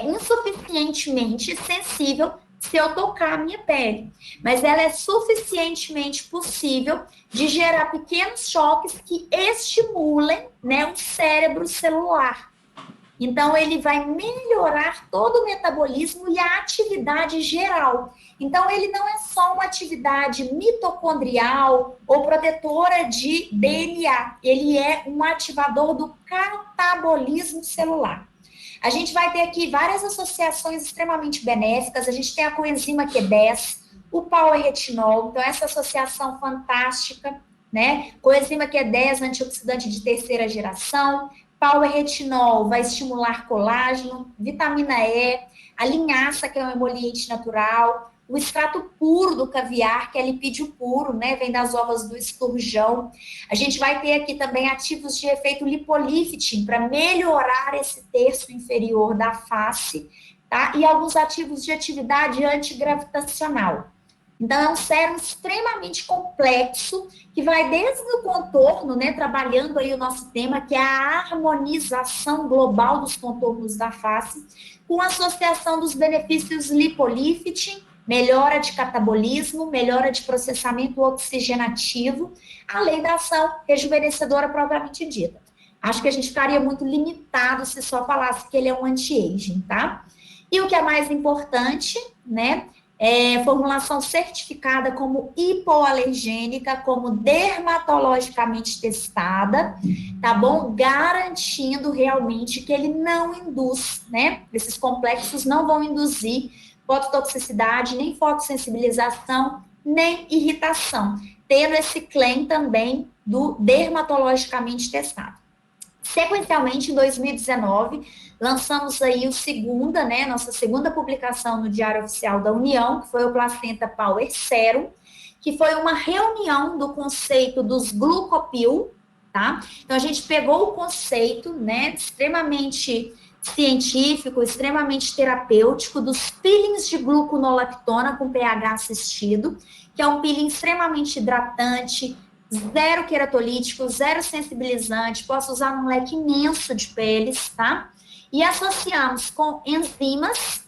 insuficientemente sensível se eu tocar a minha pele, mas ela é suficientemente possível de gerar pequenos choques que estimulem, né, o cérebro celular. Então, ele vai melhorar todo o metabolismo e a atividade geral. Então, ele não é só uma atividade mitocondrial ou protetora de DNA, ele é um ativador do catabolismo celular. A gente vai ter aqui várias associações extremamente benéficas. A gente tem a coenzima Q10, o paueretinol, então essa associação fantástica, né? Coenzima Q10, antioxidante de terceira geração, paueretinol vai estimular colágeno, vitamina E, a linhaça, que é um emoliente natural, o extrato puro do caviar, que é lipídio puro, né? Vem das ovas do esturjão. A gente vai ter aqui também ativos de efeito lipolifting para melhorar esse terço inferior da face, tá? E alguns ativos de atividade antigravitacional. Então, é um sérum extremamente complexo, que vai desde o contorno, né, trabalhando aí o nosso tema, que é a harmonização global dos contornos da face, com associação dos benefícios lipolifting, melhora de catabolismo, melhora de processamento oxigenativo, além da ação rejuvenescedora propriamente dita. Acho que a gente ficaria muito limitado se só falasse que ele é um anti-aging, tá? E o que é mais importante, né? formulação certificada como hipoalergênica, como dermatologicamente testada, tá bom? Garantindo realmente que ele não induz, né? Esses complexos não vão induzir fototoxicidade, nem fotossensibilização, nem irritação, tendo esse claim também do dermatologicamente testado. Sequencialmente, em 2019, lançamos aí nossa segunda publicação no Diário Oficial da União, que foi o Placenta Power Serum, que foi uma reunião do conceito dos glucopil, tá? Então, a gente pegou o conceito, né, extremamente científico, extremamente terapêutico, dos peelings de gluconolactona com pH assistido, que é um peeling extremamente hidratante, zero queratolítico, zero sensibilizante, posso usar num leque imenso de peles, tá? E associamos com enzimas,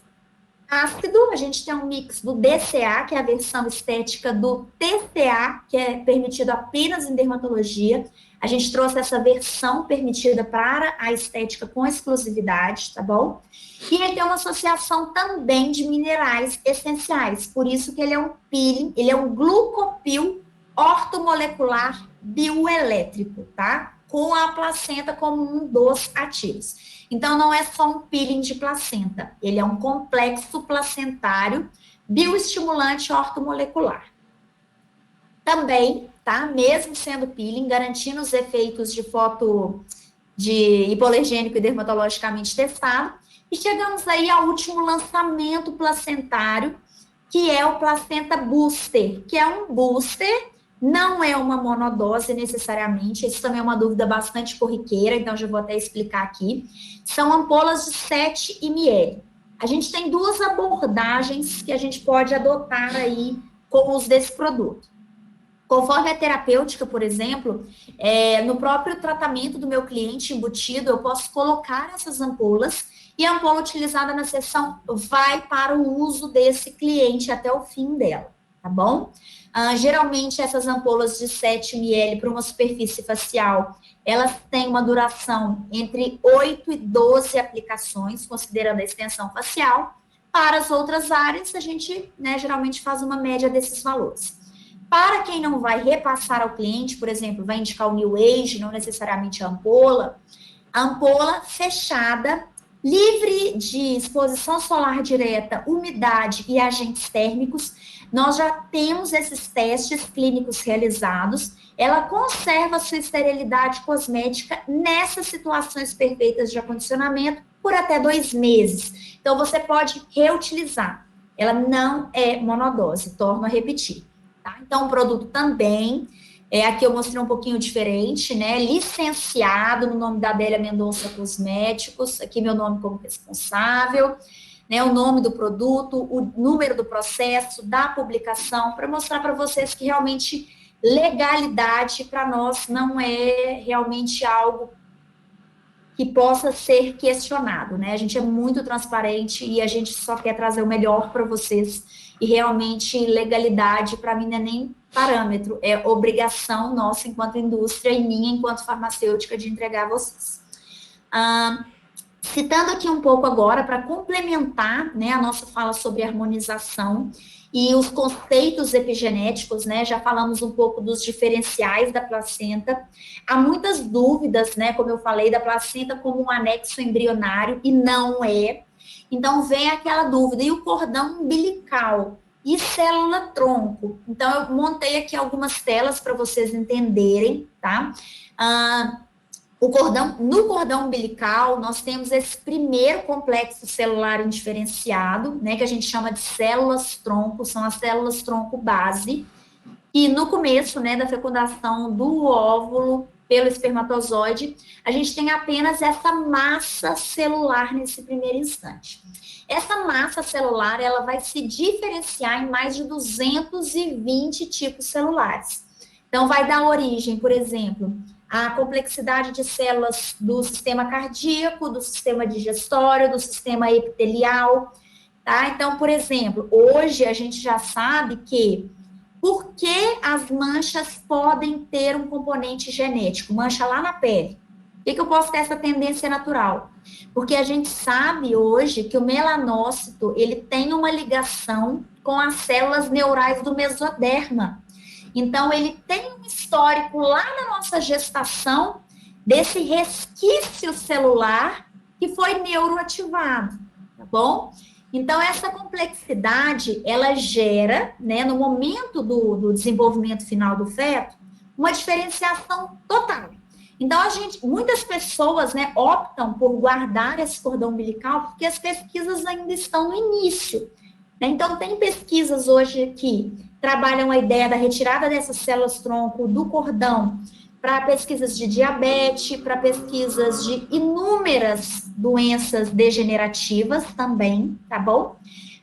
ácido, a gente tem um mix do DCA, que é a versão estética do TCA, que é permitido apenas em dermatologia. A gente trouxe essa versão permitida para a estética com exclusividade, tá bom? E ele tem uma associação também de minerais essenciais, por isso que ele é um peeling, ele é um glucopil ortomolecular bioelétrico, tá? Com a placenta como um dos ativos. Então, não é só um peeling de placenta, ele é um complexo placentário bioestimulante ortomolecular. Também, tá? Mesmo sendo peeling, garantindo os efeitos de hipoalergênico e dermatologicamente testado. E chegamos aí ao último lançamento placentário, que é o Placenta Booster, que é um booster, não é uma monodose necessariamente, isso também é uma dúvida bastante corriqueira, então já vou até explicar aqui. São ampolas de 7 ml. A gente tem duas abordagens que a gente pode adotar aí com o uso desse produto. Conforme a terapêutica, por exemplo, no próprio tratamento do meu cliente embutido, eu posso colocar essas ampolas e a ampola utilizada na sessão vai para o uso desse cliente até o fim dela, tá bom? Geralmente, essas ampolas de 7 ml para uma superfície facial, elas têm uma duração entre 8 e 12 aplicações, considerando a extensão facial. Para as outras áreas, a gente, né, geralmente faz uma média desses valores. Para quem não vai repassar ao cliente, por exemplo, vai indicar o New Age, não necessariamente a ampola fechada, livre de exposição solar direta, umidade e agentes térmicos, nós já temos esses testes clínicos realizados, ela conserva sua esterilidade cosmética nessas situações perfeitas de acondicionamento por até 2 meses. Então, você pode reutilizar. Ela não é monodose, torno a repetir. Tá? Então, o produto também, aqui eu mostrei um pouquinho diferente, né? Licenciado no nome da Adélia Mendonça Cosméticos, aqui meu nome como responsável, né? O nome do produto, o número do processo, da publicação, para mostrar para vocês que realmente legalidade para nós não é realmente algo que possa ser questionado, né? A gente é muito transparente e a gente só quer trazer o melhor para vocês. E realmente legalidade para mim não é nem parâmetro, é obrigação nossa enquanto indústria e minha enquanto farmacêutica de entregar a vocês. Citando aqui um pouco agora para complementar, né, a nossa fala sobre harmonização e os conceitos epigenéticos, né? Já falamos um pouco dos diferenciais da placenta. Há muitas dúvidas, né? Como eu falei, da placenta como um anexo embrionário e não é. Então vem aquela dúvida, e o cordão umbilical? E célula-tronco? Então eu montei aqui algumas telas para vocês entenderem, tá? No cordão umbilical, nós temos esse primeiro complexo celular indiferenciado, né, que a gente chama de células-tronco, são as células-tronco base, e no começo, né, da fecundação do óvulo pelo espermatozoide, a gente tem apenas essa massa celular nesse primeiro instante. Essa massa celular, ela vai se diferenciar em mais de 220 tipos celulares. Então, vai dar origem, por exemplo, à complexidade de células do sistema cardíaco, do sistema digestório, do sistema epitelial, tá? Então, por exemplo, hoje a gente já sabe que por que as manchas podem ter um componente genético, mancha lá na pele? Por que eu posso ter essa tendência natural? Porque a gente sabe hoje que o melanócito, ele tem uma ligação com as células neurais do mesoderma. Então, ele tem um histórico lá na nossa gestação desse resquício celular que foi neuroativado, tá bom? Então, essa complexidade, ela gera, né, no momento do desenvolvimento final do feto, uma diferenciação total. Então, muitas pessoas, né, optam por guardar esse cordão umbilical porque as pesquisas ainda estão no início. Né? Então, tem pesquisas hoje que trabalham a ideia da retirada dessas células-tronco do cordão para pesquisas de diabetes, para pesquisas de inúmeras doenças degenerativas também, tá bom?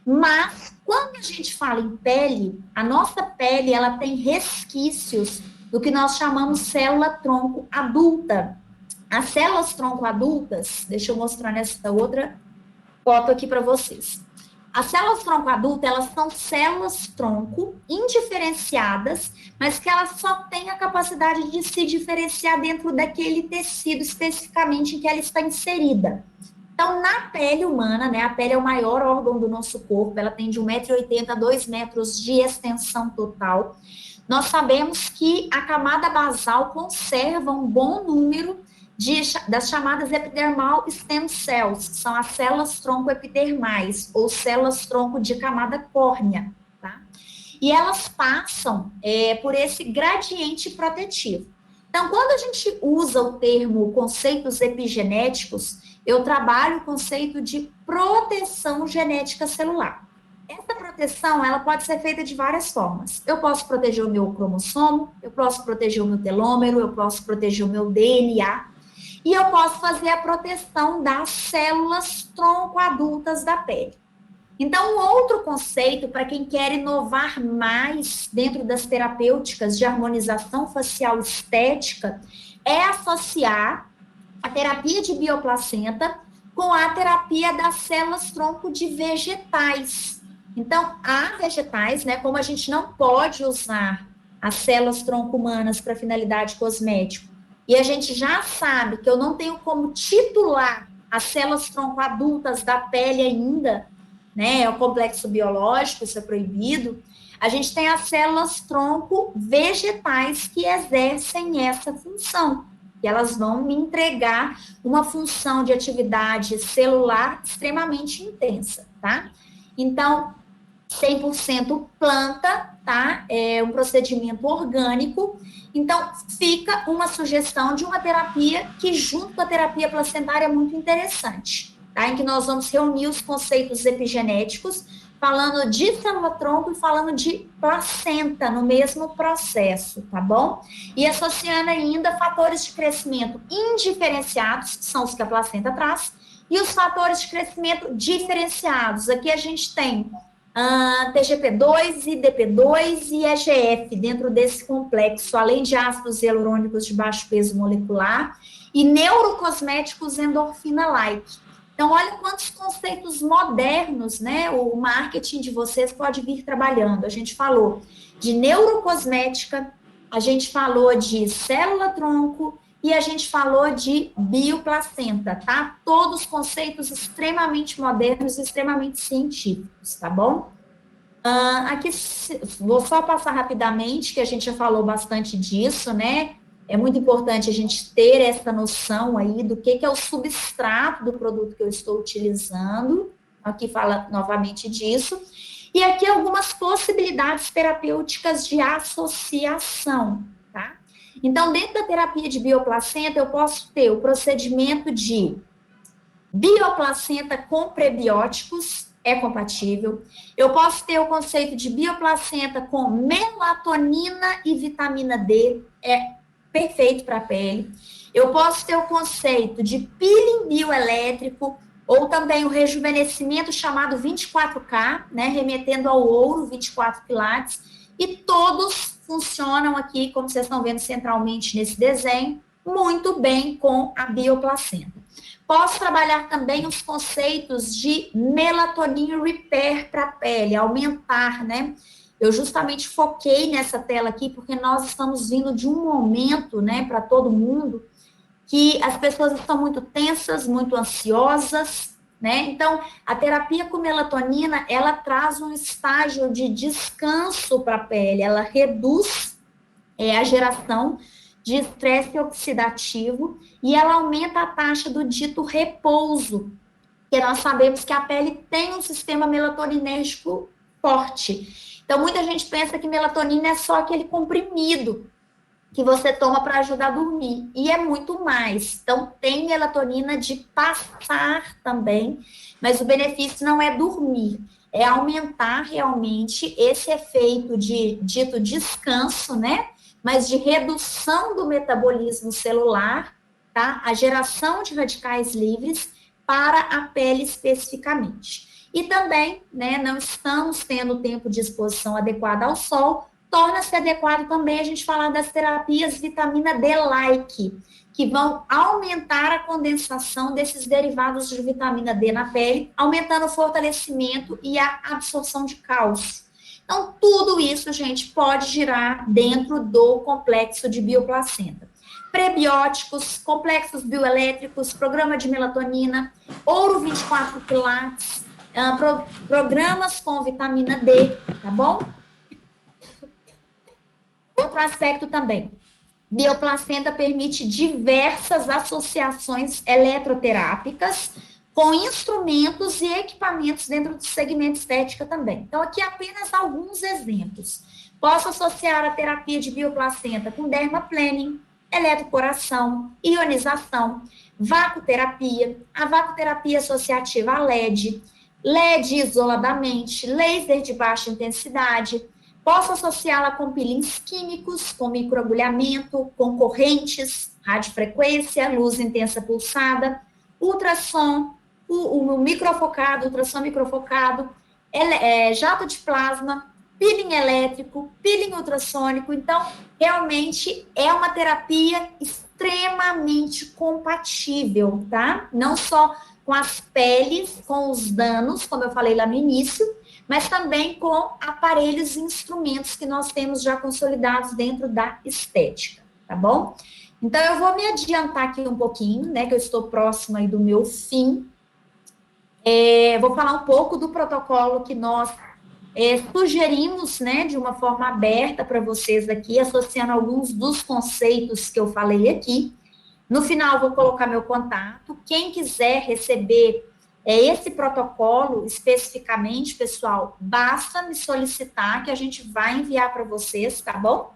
Mas, quando a gente fala em pele, a nossa pele, ela tem resquícios do que nós chamamos célula-tronco adulta. As células-tronco adultas, deixa eu mostrar nessa outra foto aqui para vocês. As células-tronco adulta, elas são células-tronco indiferenciadas, mas que elas só têm a capacidade de se diferenciar dentro daquele tecido especificamente em que ela está inserida. Então, na pele humana, né, a pele é o maior órgão do nosso corpo, ela tem de 1,80 m a 2 metros de extensão total. Nós sabemos que a camada basal conserva um bom número das chamadas epidermal stem cells, que são as células tronco epidermais, ou células tronco de camada córnea, tá? E elas passam por esse gradiente protetivo. Então, quando a gente usa o termo conceitos epigenéticos, eu trabalho o conceito de proteção genética celular. Essa proteção, ela pode ser feita de várias formas. Eu posso proteger o meu cromossomo, eu posso proteger o meu telômero, eu posso proteger o meu DNA, e eu posso fazer a proteção das células tronco adultas da pele. Então, um outro conceito para quem quer inovar mais dentro das terapêuticas de harmonização facial estética é associar a terapia de bioplacenta com a terapia das células tronco de vegetais. Então, há vegetais, né, como a gente não pode usar as células tronco humanas para finalidade cosmética, e a gente já sabe que eu não tenho como titular as células tronco adultas da pele ainda, né? É o complexo biológico, isso é proibido. A gente tem as células tronco vegetais que exercem essa função. E elas vão me entregar uma função de atividade celular extremamente intensa, tá? Então, 100% planta, tá? É um procedimento orgânico. Então, fica uma sugestão de uma terapia que, junto com a terapia placentária, é muito interessante, tá? Em que nós vamos reunir os conceitos epigenéticos, falando de célula-tronco e falando de placenta no mesmo processo, tá bom? E associando ainda fatores de crescimento indiferenciados, que são os que a placenta traz, e os fatores de crescimento diferenciados. Aqui a gente tem TGP2, IDP2 e EGF dentro desse complexo, além de ácidos hialurônicos de baixo peso molecular e neurocosméticos endorfina-like. Então, olha quantos conceitos modernos, né, o marketing de vocês pode vir trabalhando. A gente falou de neurocosmética, a gente falou de célula-tronco e a gente falou de bioplacenta, tá? Todos conceitos extremamente modernos e extremamente científicos, tá bom? Aqui, vou só passar rapidamente, que a gente já falou bastante disso, né? É muito importante a gente ter essa noção aí do que é o substrato do produto que eu estou utilizando. Aqui fala novamente disso. E aqui algumas possibilidades terapêuticas de associação, tá? Então, dentro da terapia de bioplacenta, eu posso ter o procedimento de bioplacenta com prebióticos, é compatível. Eu posso ter o conceito de bioplacenta com melatonina e vitamina D, é perfeito para a pele. Eu posso ter o conceito de peeling bioelétrico, ou também o rejuvenescimento chamado 24K, né, remetendo ao ouro, 24 quilates, e todos funcionam aqui, como vocês estão vendo centralmente nesse desenho, muito bem com a bioplacenta. Posso trabalhar também os conceitos de melatonina repair para a pele, aumentar, né? Eu justamente foquei nessa tela aqui, porque nós estamos vindo de um momento, né, para todo mundo, que as pessoas estão muito tensas, muito ansiosas, né? Então, a terapia com melatonina, ela traz um estágio de descanso para a pele, ela reduz a geração de estresse oxidativo e ela aumenta a taxa do dito repouso, que nós sabemos que a pele tem um sistema melatoninérgico forte. Então, muita gente pensa que melatonina é só aquele comprimido que você toma para ajudar a dormir, e é muito mais. Então, tem melatonina de passar também, mas o benefício não é dormir, é aumentar realmente esse efeito de dito descanso, né? Mas de redução do metabolismo celular, tá? A geração de radicais livres para a pele especificamente. E também, né, não estamos tendo tempo de exposição adequada ao sol, torna-se adequado também a gente falar das terapias vitamina D-like, que vão aumentar a condensação desses derivados de vitamina D na pele, aumentando o fortalecimento e a absorção de cálcio. Então, tudo isso, gente, pode girar dentro do complexo de bioplacenta. Prebióticos, complexos bioelétricos, programa de melatonina, ouro 24 quilates, programas com vitamina D, tá bom? Outro aspecto também, bioplacenta permite diversas associações eletroterápicas com instrumentos e equipamentos dentro do segmento estética também. Então, aqui apenas alguns exemplos. Posso associar a terapia de bioplacenta com dermaplaning, eletroporação, ionização, vacuoterapia, a vacuoterapia associativa a LED, LED isoladamente, laser de baixa intensidade. Posso associá-la com peelings químicos, com microagulhamento, com correntes, radiofrequência, luz intensa pulsada, ultrassom, o microfocado, ultrassom microfocado, jato de plasma, peeling elétrico, peeling ultrassônico. Então, realmente é uma terapia extremamente compatível, tá? Não só com as peles, com os danos, como eu falei lá no início, mas também com aparelhos e instrumentos que nós temos já consolidados dentro da estética, tá bom? Então, eu vou me adiantar aqui um pouquinho, né, que eu estou próxima aí do meu fim. Vou falar um pouco do protocolo que nós sugerimos, né, de uma forma aberta para vocês aqui, associando alguns dos conceitos que eu falei aqui. No final, vou colocar meu contato. Quem quiser receber esse protocolo especificamente, pessoal, basta me solicitar que a gente vai enviar para vocês, tá bom?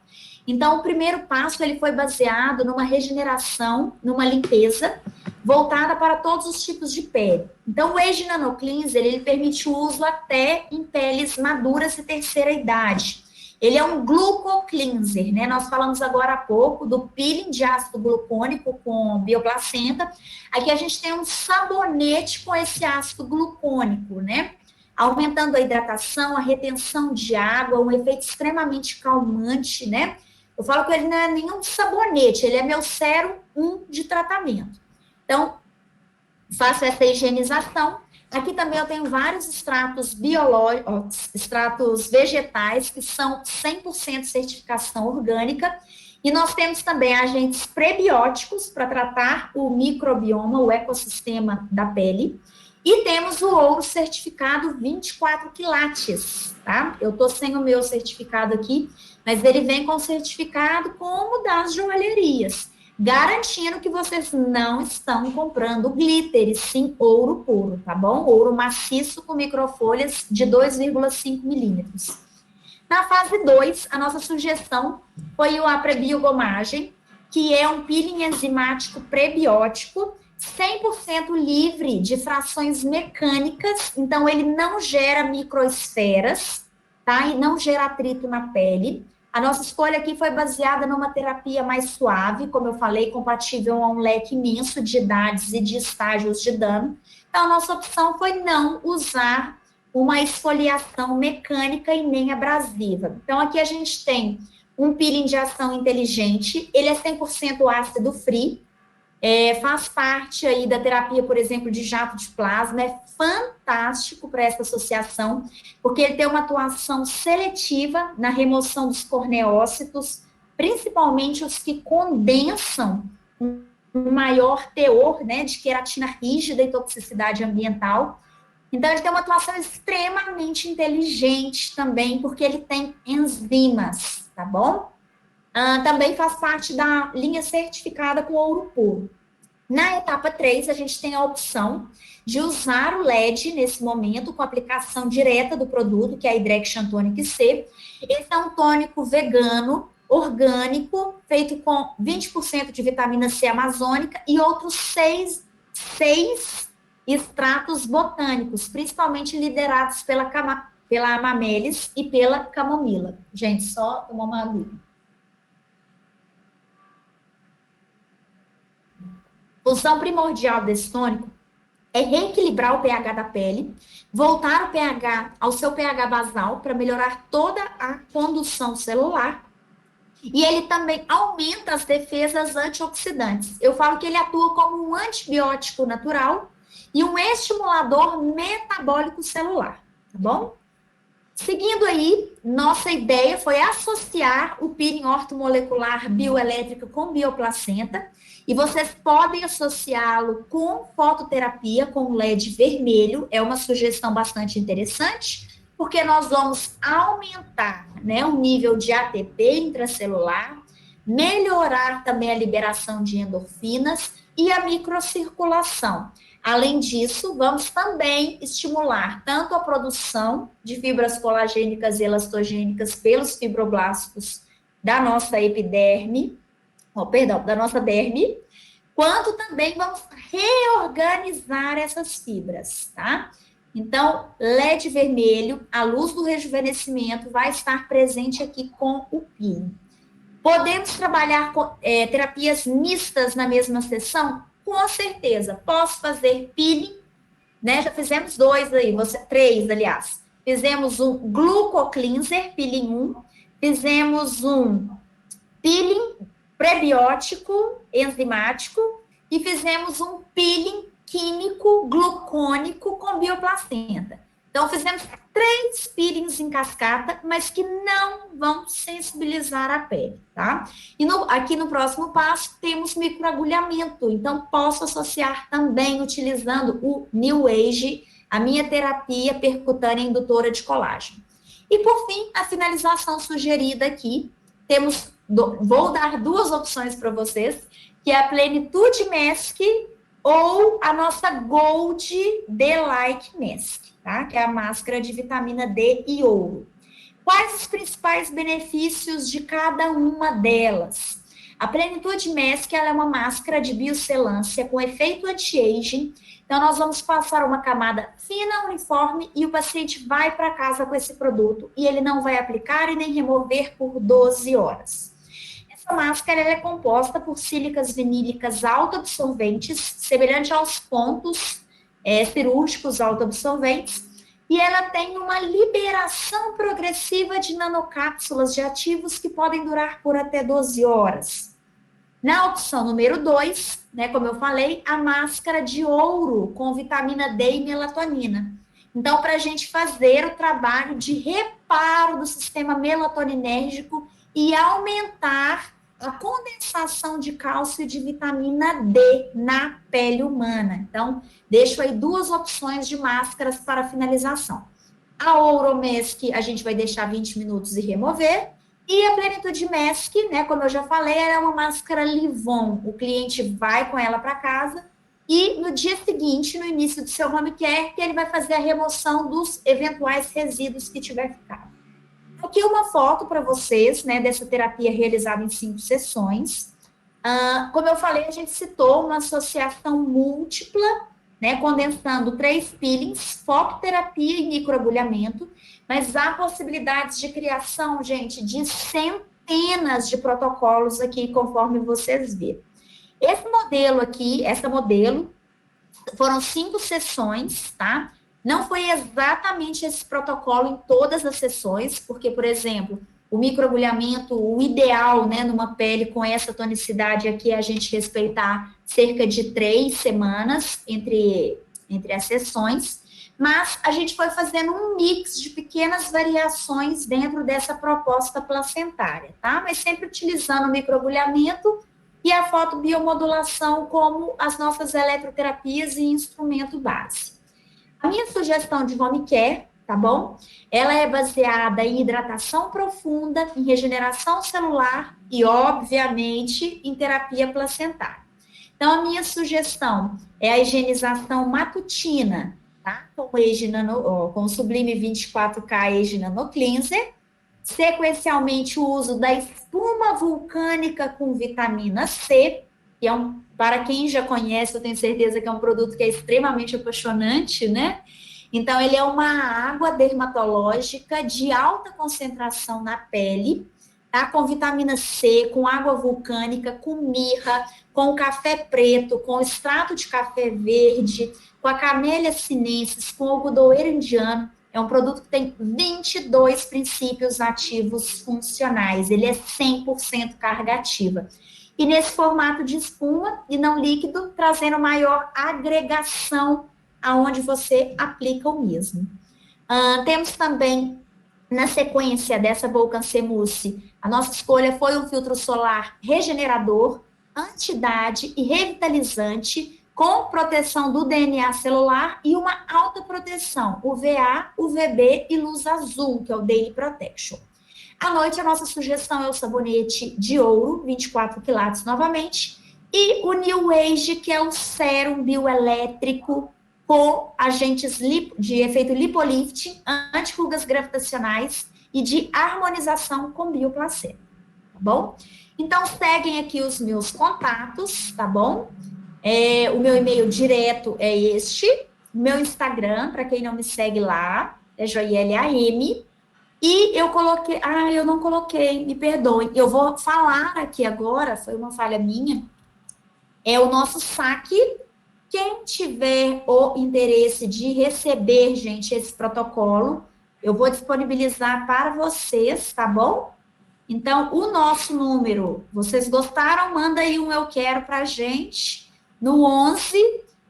Então, o primeiro passo, ele foi baseado numa regeneração, numa limpeza, voltada para todos os tipos de pele. Então, o Age Nano Cleanser, ele permite o uso até em peles maduras e terceira idade. Ele é um glucocleanser, né? Nós falamos agora há pouco do peeling de ácido glucônico com bioplacenta. Aqui a gente tem um sabonete com esse ácido glucônico, né? Aumentando a hidratação, a retenção de água, um efeito extremamente calmante, né? Eu falo que ele não é nenhum sabonete, ele é meu sérum 1 de tratamento. Então, faço essa higienização. Aqui também eu tenho vários extratos biológicos, extratos vegetais, que são 100% certificação orgânica. E nós temos também agentes prebióticos para tratar o microbioma, o ecossistema da pele. E temos o ouro certificado 24 quilates, tá? Eu estou sem o meu certificado aqui, mas ele vem com certificado como das joalherias, garantindo que vocês não estão comprando glitter, e sim ouro puro, tá bom? Ouro maciço com microfolhas de 2,5 milímetros. Na fase 2, a nossa sugestão foi a prebiogomagem, que é um peeling enzimático prebiótico, 100% livre de frações mecânicas, então ele não gera microesferas, tá? E não gera atrito na pele. A nossa escolha aqui foi baseada numa terapia mais suave, como eu falei, compatível a um leque imenso de idades e de estágios de dano. Então, a nossa opção foi não usar uma esfoliação mecânica e nem abrasiva. Então, aqui a gente tem um peeling de ação inteligente, ele é 100% ácido free, faz parte aí da terapia, por exemplo, de jato de plasma, é fantástico para essa associação, porque ele tem uma atuação seletiva na remoção dos corneócitos, principalmente os que condensam um maior teor, né, de queratina rígida e toxicidade ambiental. Então, ele tem uma atuação extremamente inteligente também, porque ele tem enzimas, tá bom? Também faz parte da linha certificada com ouro puro. Na etapa 3, a gente tem a opção de usar o LED nesse momento, com aplicação direta do produto, que é a Hydrection Tonic C. Esse é um tônico vegano, orgânico, feito com 20% de vitamina C amazônica e outros seis extratos botânicos, principalmente liderados pela amamelis e pela camomila. Gente, só tomar uma aguinha. Função primordial desse tônico é reequilibrar o pH da pele, voltar o pH ao seu pH basal para melhorar toda a condução celular. E ele também aumenta as defesas antioxidantes. Eu falo que ele atua como um antibiótico natural e um estimulador metabólico celular, tá bom? Seguindo aí, nossa ideia foi associar o peeling ortomolecular bioelétrico com bioplacenta, e vocês podem associá-lo com fototerapia, com LED vermelho, é uma sugestão bastante interessante, porque nós vamos aumentar, né, o nível de ATP intracelular, melhorar também a liberação de endorfinas e a microcirculação. Além disso, vamos também estimular tanto a produção de fibras colagênicas e elastogênicas pelos fibroblastos da nossa epiderme, da nossa derme, quanto também vamos reorganizar essas fibras, tá? Então, LED vermelho, a luz do rejuvenescimento, vai estar presente aqui com o peeling. Podemos trabalhar com terapias mistas na mesma sessão? Com certeza. Posso fazer peeling, né? Já fizemos 2 aí, 3, aliás. Fizemos um glucocleanser, peeling 1. Fizemos um peeling prebiótico enzimático e fizemos um peeling químico glucônico com bioplacenta. Então, fizemos 3 peelings em cascata, mas que não vão sensibilizar a pele, tá? E aqui no próximo passo, temos microagulhamento. Então, posso associar também utilizando o New Age, a minha terapia percutânea indutora de colágeno. E, por fim, a finalização sugerida aqui, vou dar 2 opções para vocês, que é a Plenitude Mask ou a nossa Gold The-Like Mask, tá? Que é a máscara de vitamina D e ouro. Quais os principais benefícios de cada uma delas? A Plenitude Mask, ela é uma máscara de biocelância com efeito anti-aging. Então, nós vamos passar uma camada fina, uniforme, e o paciente vai para casa com esse produto e ele não vai aplicar e nem remover por 12 horas. Essa máscara ela é composta por sílicas vinílicas autoabsorventes, semelhante aos pontos cirúrgicos autoabsorventes, e ela tem uma liberação progressiva de nanocápsulas de ativos que podem durar por até 12 horas. Na opção número 2, né, como eu falei, a máscara de ouro com vitamina D e melatonina. Então, para a gente fazer o trabalho de reparo do sistema melatoninérgico e aumentar a condensação de cálcio e de vitamina D na pele humana. Então, deixo aí 2 opções de máscaras para finalização. A Ouro Mask, a gente vai deixar 20 minutos e remover. E a Plenitude Mask, né, como eu já falei, ela é uma máscara Livon. O cliente vai com ela para casa e no dia seguinte, no início do seu home care, ele vai fazer a remoção dos eventuais resíduos que tiver ficado. Aqui uma foto para vocês, né, dessa terapia realizada em 5 sessões. Como eu falei, a gente citou uma associação múltipla, né, condensando 3 peelings, fototerapia e microagulhamento, mas há possibilidades de criação, gente, de centenas de protocolos aqui, conforme vocês viram. Esse modelo aqui, essa modelo, foram 5 sessões, tá? Não foi exatamente esse protocolo em todas as sessões, porque, por exemplo, o microagulhamento, o ideal, né, numa pele com essa tonicidade aqui, é a gente respeitar cerca de 3 semanas entre as sessões, mas a gente foi fazendo um mix de pequenas variações dentro dessa proposta placentária, tá? Mas sempre utilizando o microagulhamento e a fotobiomodulação como as nossas eletroterapias e instrumento base. A minha sugestão de home care, tá bom? Ela é baseada em hidratação profunda, em regeneração celular e, obviamente, em terapia placentária. Então, a minha sugestão é a higienização matutina, tá? Com o Sublime 24K Age Nano Cleanser, sequencialmente o uso da espuma vulcânica com vitamina C, que é para quem já conhece, eu tenho certeza que é um produto que é extremamente apaixonante, né? Então, ele é uma água dermatológica de alta concentração na pele, tá? Com vitamina C, com água vulcânica, com mirra, com café preto, com extrato de café verde, com a camélia sinensis, com algodoeiro indiano. É um produto que tem 22 princípios ativos funcionais. Ele é 100% carga ativa. E nesse formato de espuma e não líquido, trazendo maior agregação aonde você aplica o mesmo. Temos também, na sequência dessa Vulcan C-Mousse, a nossa escolha foi um filtro solar regenerador, anti-idade e revitalizante, com proteção do DNA celular e uma alta proteção UVA, UVB e luz azul, que é o Daily Protection. À noite, a nossa sugestão é o sabonete de ouro, 24 quilates novamente, e o New Age, que é o sérum bioelétrico com agentes de efeito lipolifting, anti-rugas gravitacionais e de harmonização com bioplacenta, tá bom? Então, seguem aqui os meus contatos, tá bom? O meu e-mail direto é este, o meu Instagram, para quem não me segue lá, é JoieleAM, e eu coloquei, eu não coloquei, me perdoem, eu vou falar aqui agora, foi uma falha minha, é o nosso saque. Quem tiver o interesse de receber, gente, esse protocolo, eu vou disponibilizar para vocês, tá bom? Então, o nosso número, vocês gostaram? Manda aí um eu quero para a gente, no 11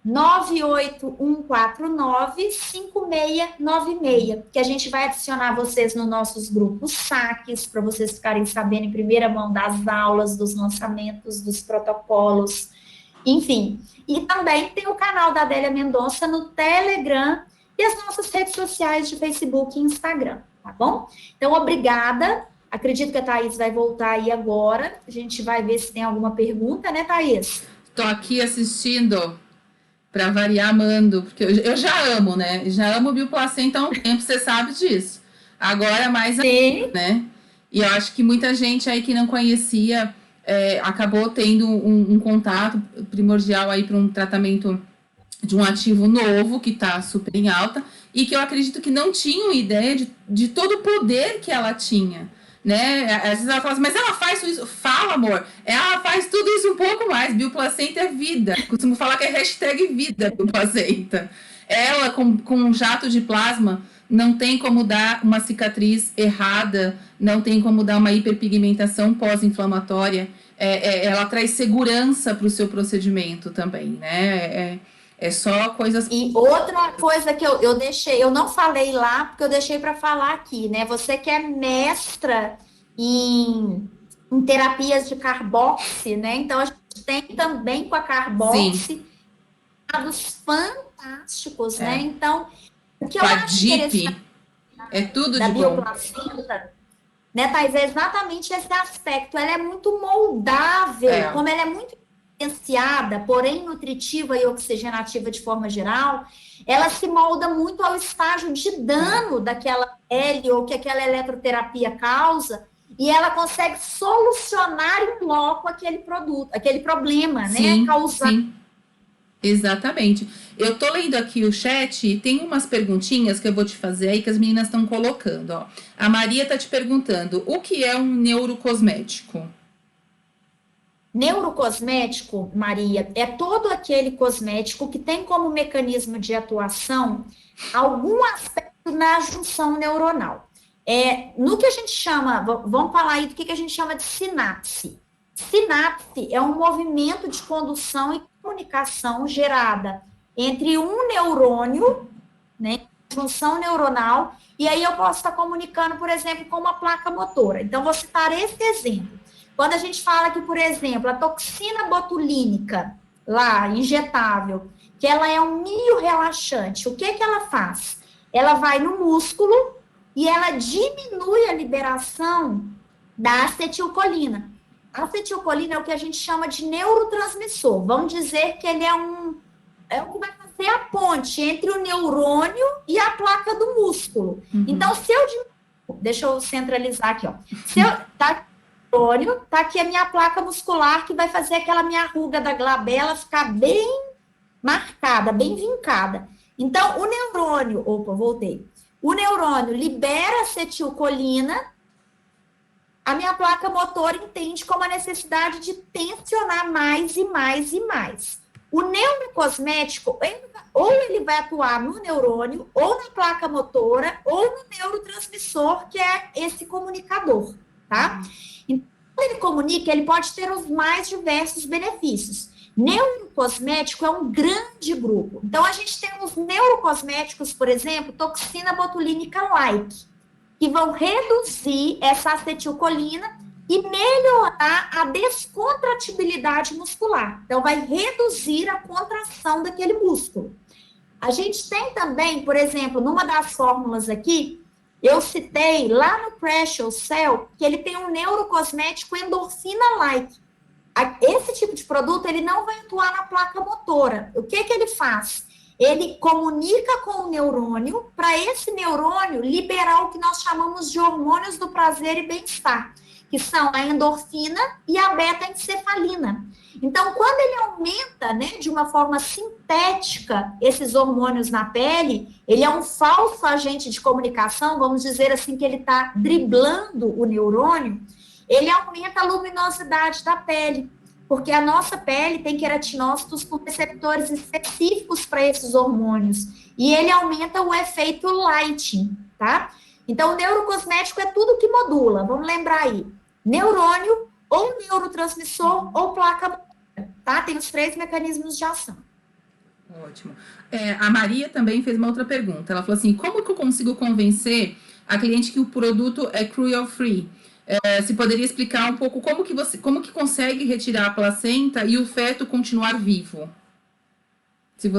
98149 5696, que a gente vai adicionar vocês nos nossos grupos saques, para vocês ficarem sabendo em primeira mão das aulas, dos lançamentos, dos protocolos, enfim. E também tem o canal da Adélia Mendonça no Telegram e as nossas redes sociais de Facebook e Instagram, tá bom? Então, obrigada. Acredito que a Thaís vai voltar aí agora. A gente vai ver se tem alguma pergunta, né, Thaís? Estou aqui assistindo, para variar, amando, porque eu já amo, né? Já amo bioplacenta há um tempo, você sabe disso. Agora mais ainda, né? E eu acho que muita gente aí que não conhecia acabou tendo um contato primordial aí para um tratamento de um ativo novo que está super em alta e que eu acredito que não tinham ideia de todo o poder que ela tinha, né? Às vezes ela fala assim, mas ela faz isso. Fala, amor, ela faz tudo isso um pouco mais. Bioplacenta é vida. Costumo falar que é hashtag vida bioplacenta. Ela, com um jato de plasma, não tem como dar uma cicatriz errada, não tem como dar uma hiperpigmentação pós-inflamatória. Ela traz segurança para o seu procedimento também, né? É só coisas... E outra coisa que eu deixei, eu não falei lá, porque eu deixei para falar aqui, né? Você que é mestra em terapias de carboxy, né? Então, a gente tem também com a carboxy dados fantásticos, né? Então, o que eu acho interessante é tudo da de bioplacenta, né, Thais, é exatamente esse aspecto. Ela é muito moldável, como ela é muito diferenciada, porém nutritiva e oxigenativa de forma geral, ela se molda muito ao estágio de dano daquela pele ou que aquela eletroterapia causa, e ela consegue solucionar em loco aquele produto, aquele problema, sim, né? Causar. Sim. Exatamente. Eu tô lendo aqui o chat e tem umas perguntinhas que eu vou te fazer aí que as meninas estão colocando, ó. A Maria tá te perguntando, o que é um neurocosmético? Neurocosmético, Maria, é todo aquele cosmético que tem como mecanismo de atuação algum aspecto na junção neuronal. No que a gente chama, vamos falar aí do que a gente chama de sinapse. Sinapse é um movimento de condução e comunicação gerada entre um neurônio, né, junção neuronal, e aí eu posso estar comunicando, por exemplo, com uma placa motora. Então, vou citar esse exemplo. Quando a gente fala que, por exemplo, a toxina botulínica, lá, injetável, que ela é um mio-relaxante, o que ela faz? Ela vai no músculo e ela diminui a liberação da acetilcolina. A acetilcolina é o que a gente chama de neurotransmissor. Vamos dizer que ele é o que vai fazer a ponte entre o neurônio e a placa do músculo. Então, se eu... Deixa eu centralizar aqui, ó. Se eu... Tá aqui a minha placa muscular que vai fazer aquela minha ruga da glabela ficar bem marcada, bem vincada. Então, o neurônio... Opa, voltei. O neurônio libera acetilcolina, a minha placa motora entende como a necessidade de tensionar mais e mais e mais. O neurocosmético, ou ele vai atuar no neurônio, ou na placa motora, ou no neurotransmissor, que é esse comunicador, tá? Então, quando ele comunica, ele pode ter os mais diversos benefícios. Neurocosmético é um grande grupo. Então, a gente tem os neurocosméticos, por exemplo, toxina botulínica-like, que vão reduzir essa acetilcolina e melhorar a descontratibilidade muscular. Então, vai reduzir a contração daquele músculo. A gente tem também, por exemplo, numa das fórmulas aqui, eu citei lá no Precious Cell, que ele tem um neurocosmético endorfina-like. Esse tipo de produto, ele não vai atuar na placa motora. O que ele faz? Ele comunica com o neurônio, para esse neurônio liberar o que nós chamamos de hormônios do prazer e bem-estar, que são a endorfina e a beta-encefalina. Então, quando ele aumenta, né, de uma forma sintética esses hormônios na pele, ele é um falso agente de comunicação, vamos dizer assim, que ele está driblando o neurônio, ele aumenta a luminosidade da pele, porque a nossa pele tem queratinócitos com receptores específicos para esses hormônios, e ele aumenta o efeito lighting, tá? Então, o neurocosmético é tudo que modula, vamos lembrar aí, neurônio, ou neurotransmissor, ou placa motora, tá? Tem os 3 mecanismos de ação. Ótimo. A Maria também fez uma outra pergunta, ela falou assim, como que eu consigo convencer a cliente que o produto é cruel-free? Se poderia explicar um pouco como que consegue retirar a placenta e o feto continuar vivo?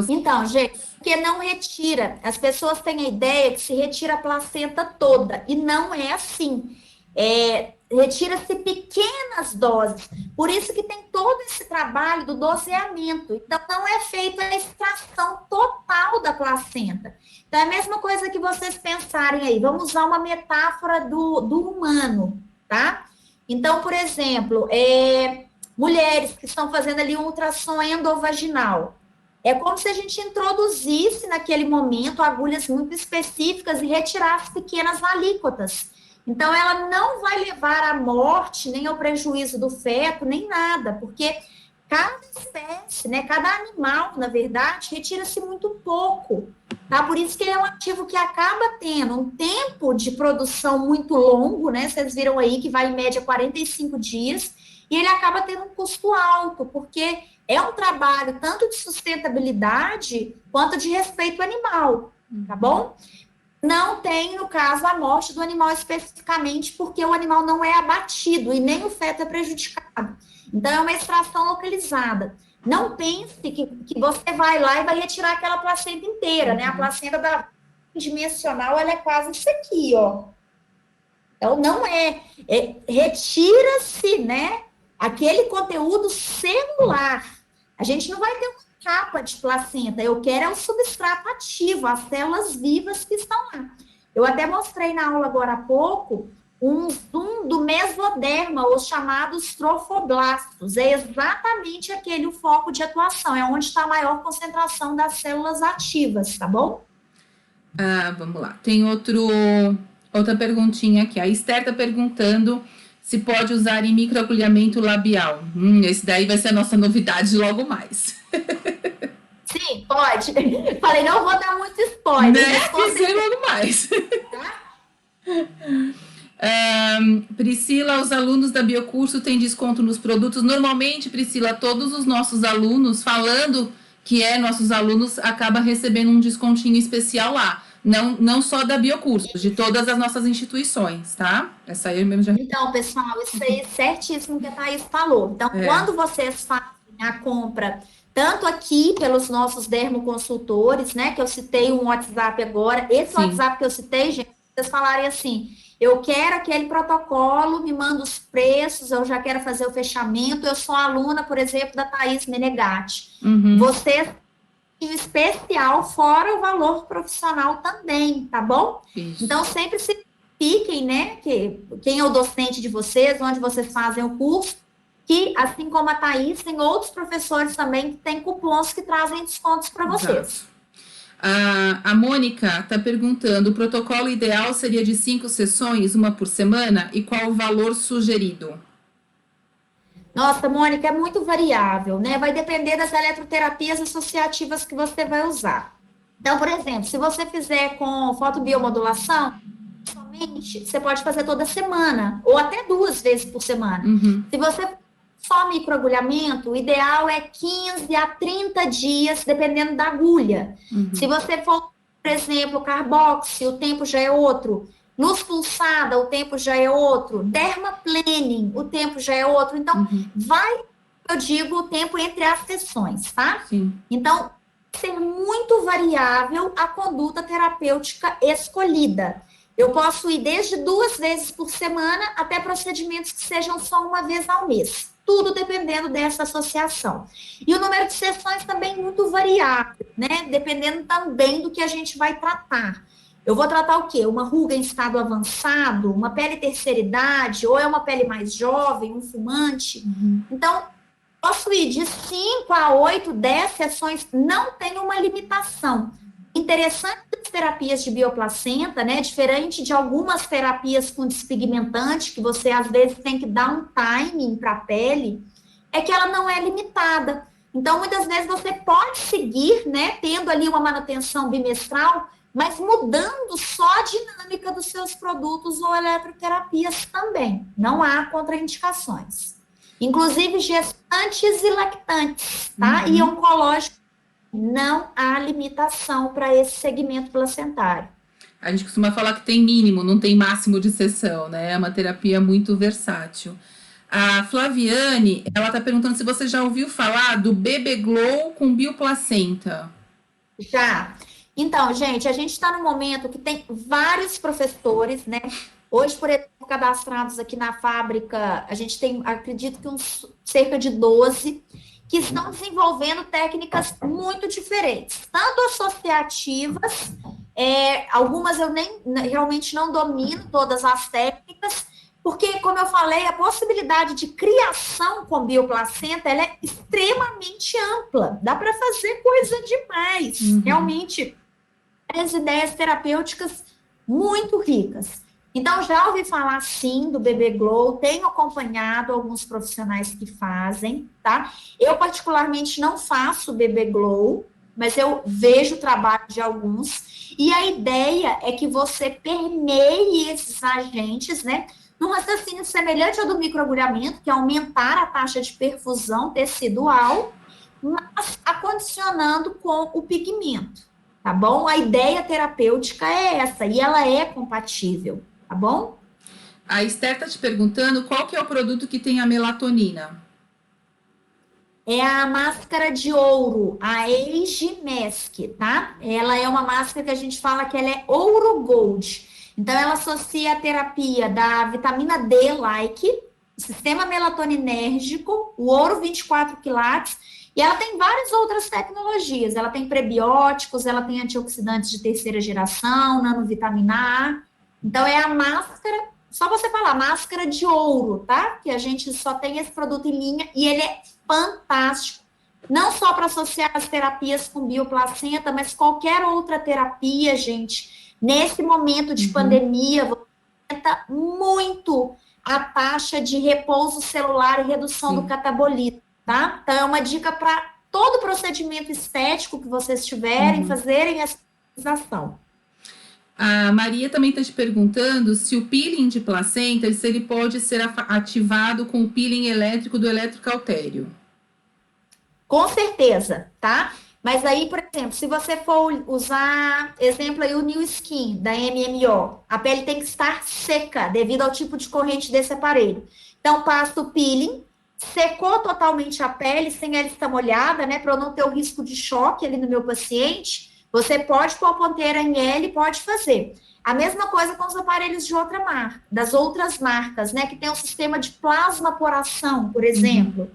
Então, gente, porque não retira. As pessoas têm a ideia que se retira a placenta toda, e não é assim. Retira-se pequenas doses. Por isso que tem todo esse trabalho do doseamento. Então, não é feita a extração total da placenta. Então, é a mesma coisa que vocês pensarem aí. Vamos usar uma metáfora do humano, tá? Então, por exemplo, mulheres que estão fazendo ali um ultrassom endovaginal. É como se a gente introduzisse naquele momento agulhas muito específicas e retirasse pequenas alíquotas. Então, ela não vai levar à morte, nem ao prejuízo do feto, nem nada, porque cada espécie, né, cada animal, na verdade, retira-se muito pouco, tá? Por isso que ele é um ativo que acaba tendo um tempo de produção muito longo, né? Vocês viram aí que vai em média 45 dias, e ele acaba tendo um custo alto, porque é um trabalho tanto de sustentabilidade quanto de respeito animal, tá bom? Não tem, no caso, a morte do animal especificamente, porque o animal não é abatido e nem o feto é prejudicado. Então, é uma extração localizada. Não pense que você vai lá e vai retirar aquela placenta inteira, né? A placenta da dimensional, ela é quase isso aqui, ó. Então, não retira-se, né, aquele conteúdo celular. A gente não vai ter uma capa de placenta, eu quero o substrato ativo, as células vivas que estão lá. Eu até mostrei na aula agora há pouco um zoom do mesoderma, os chamados trofoblastos. É exatamente aquele o foco de atuação, é onde está a maior concentração das células ativas, tá bom? Vamos lá, tem outra perguntinha aqui. A Esther está perguntando se pode usar em microagulhamento labial. Esse daí vai ser a nossa novidade logo mais. Sim, pode. Falei, não vou dar muito spoiler. Né? Vai ser logo mais. Priscila, os alunos da Biocurso têm desconto nos produtos? Normalmente, Priscila, todos os nossos alunos, falando que nossos alunos, acaba recebendo um descontinho especial lá. Não só da Biocursos, de todas as nossas instituições, tá? Essa aí eu mesmo já... Então, pessoal, isso aí é certíssimo que a Thaís falou. Então, quando vocês fazem a compra, tanto aqui pelos nossos dermoconsultores, né, que eu citei um WhatsApp agora, esse Sim. WhatsApp que eu citei, gente, vocês falarem assim, eu quero aquele protocolo, me manda os preços, eu já quero fazer o fechamento, eu sou aluna, por exemplo, da Thaís Menegatti. Vocês têm especial, fora o valor profissional também, tá bom? Isso. Então, sempre se fiquem, né, que quem é o docente de vocês, onde vocês fazem o curso, que, assim como a Thaís, tem outros professores também que têm cupons que trazem descontos para vocês. A Mônica está perguntando, o protocolo ideal seria de 5 sessões, uma por semana, e qual o valor sugerido? Nossa, Mônica, é muito variável, né? Vai depender das eletroterapias associativas que você vai usar. Então, por exemplo, se você fizer com fotobiomodulação, somente você pode fazer toda semana, ou até 2 vezes por semana. Se você só microagulhamento, o ideal é 15 a 30 dias, dependendo da agulha. Se você for, por exemplo, carboxy, o tempo já é outro. Luz pulsada, o tempo já é outro. Dermaplaning, o tempo já é outro. Então, eu digo, o tempo entre as sessões, tá? Sim. Então, ser muito variável a conduta terapêutica escolhida. Eu posso ir desde 2 vezes por semana até procedimentos que sejam só uma vez ao mês. Tudo dependendo dessa associação. E o número de sessões também muito variável, né? Dependendo também do que a gente vai tratar. Eu vou tratar o quê? Uma ruga em estado avançado, uma pele terceira idade, ou é uma pele mais jovem, um fumante. Então, posso ir de 5 a 8, 10 sessões, não tem uma limitação. Interessante das terapias de bioplacenta, né? Diferente de algumas terapias com despigmentante, que você às vezes tem que dar um timing para a pele, é que ela não é limitada. Então, muitas vezes você pode seguir, né? Tendo ali uma manutenção bimestral, mas mudando só a dinâmica dos seus produtos ou eletroterapias também. Não há contraindicações. Inclusive gestantes e lactantes, tá? E oncológico, não há limitação para esse segmento placentário. A gente costuma falar que tem mínimo, não tem máximo de sessão, né? É uma terapia muito versátil. A Flaviane, ela está perguntando se você já ouviu falar do Bebê Glow com bioplacenta. Já. Então, gente, a gente está num momento que tem vários professores, né? Hoje, por exemplo, cadastrados aqui na fábrica, a gente tem, acredito que cerca de 12, que estão desenvolvendo técnicas muito diferentes, tanto associativas, algumas eu realmente não domino todas as técnicas, porque, como eu falei, a possibilidade de criação com bioplacenta, ela é extremamente ampla, dá para fazer coisa demais, realmente, as ideias terapêuticas muito ricas. Então, já ouvi falar, sim, do Bebê Glow, tenho acompanhado alguns profissionais que fazem, tá? Eu, particularmente, não faço Bebê Glow, mas eu vejo o trabalho de alguns, e a ideia é que você permeie esses agentes, né? Num raciocínio semelhante ao do microagulhamento, que é aumentar a taxa de perfusão tecidual, mas acondicionando com o pigmento, tá bom? A ideia terapêutica é essa, e ela é compatível. Tá bom? A Esther está te perguntando qual que é o produto que tem a melatonina. É a máscara de ouro, a Age Mask, tá? Ela é uma máscara que a gente fala que ela é ouro gold. Então, ela associa a terapia da vitamina D-like, o sistema melatoninérgico, o ouro 24 quilates, e ela tem várias outras tecnologias. Ela tem prebióticos, ela tem antioxidantes de terceira geração, nanovitamina A. Então, é a máscara, só você falar, máscara de ouro, tá? Que a gente só tem esse produto em linha e ele é fantástico. Não só para associar as terapias com bioplacenta, mas qualquer outra terapia, gente. Nesse momento de pandemia, aumenta muito a taxa de repouso celular e redução do catabolismo, tá? Então, é uma dica para todo procedimento estético que vocês tiverem, fazerem essa utilização. A Maria também está te perguntando se o peeling de placenta, se ele pode ser ativado com o peeling elétrico do eletrocautério. Com certeza, tá? Mas aí, por exemplo, se você for usar, exemplo aí, o New Skin, da MMO, a pele tem que estar seca, devido ao tipo de corrente desse aparelho. Então, passa o peeling, secou totalmente a pele, sem ela estar molhada, né, para eu não ter o risco de choque ali no meu paciente, você pode pôr a ponteira em L, pode fazer. A mesma coisa com os aparelhos de outra marca, das outras marcas, né, que tem um sistema de plasmaporação, por exemplo,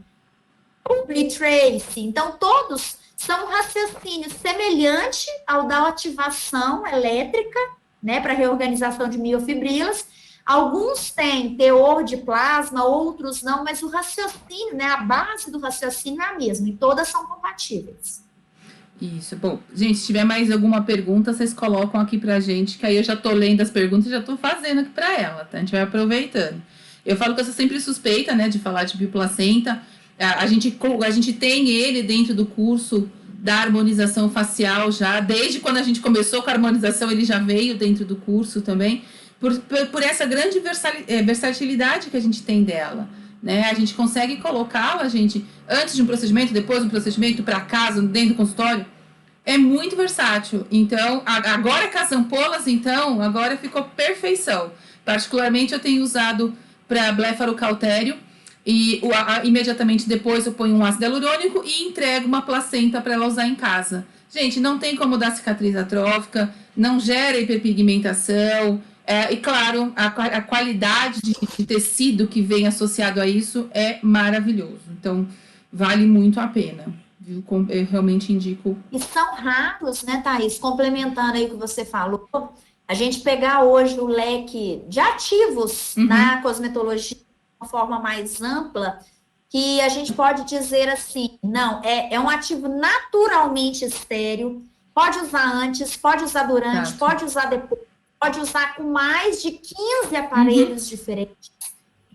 o Trace. Então, todos são um raciocínio semelhante ao da ativação elétrica, né, para reorganização de miofibrilas. Alguns têm teor de plasma, outros não, mas o raciocínio, né, a base do raciocínio é a mesma, e todas são compatíveis. Isso, bom, gente, se tiver mais alguma pergunta, vocês colocam aqui pra gente, que aí eu já tô lendo as perguntas e já tô fazendo aqui pra ela, tá? A gente vai aproveitando. Eu falo que eu sou sempre suspeita, né, de falar de bioplacenta. A gente tem ele dentro do curso da harmonização facial já, desde quando a gente começou com a harmonização, ele já veio dentro do curso também, por essa grande versatilidade que a gente tem dela. Né? A gente consegue colocá-la, gente, antes de um procedimento, depois de um procedimento, para casa, dentro do consultório. É muito versátil. Então, agora com as ampolas, então, agora ficou perfeição. Particularmente, eu tenho usado para blefarocautério e imediatamente depois eu ponho um ácido hialurônico e entrego uma placenta para ela usar em casa. Gente, não tem como dar cicatriz atrófica, não gera hiperpigmentação. E claro, a qualidade de tecido que vem associado a isso é maravilhoso. Então, vale muito a pena. Viu? Eu realmente indico. E são raros, né, Thaís? Complementando aí o que você falou, a gente pegar hoje o leque de ativos na cosmetologia de uma forma mais ampla, que a gente pode dizer assim, não, é um ativo naturalmente estéril, pode usar antes, pode usar durante, Exato. pode usar depois, pode usar com mais de 15 aparelhos diferentes.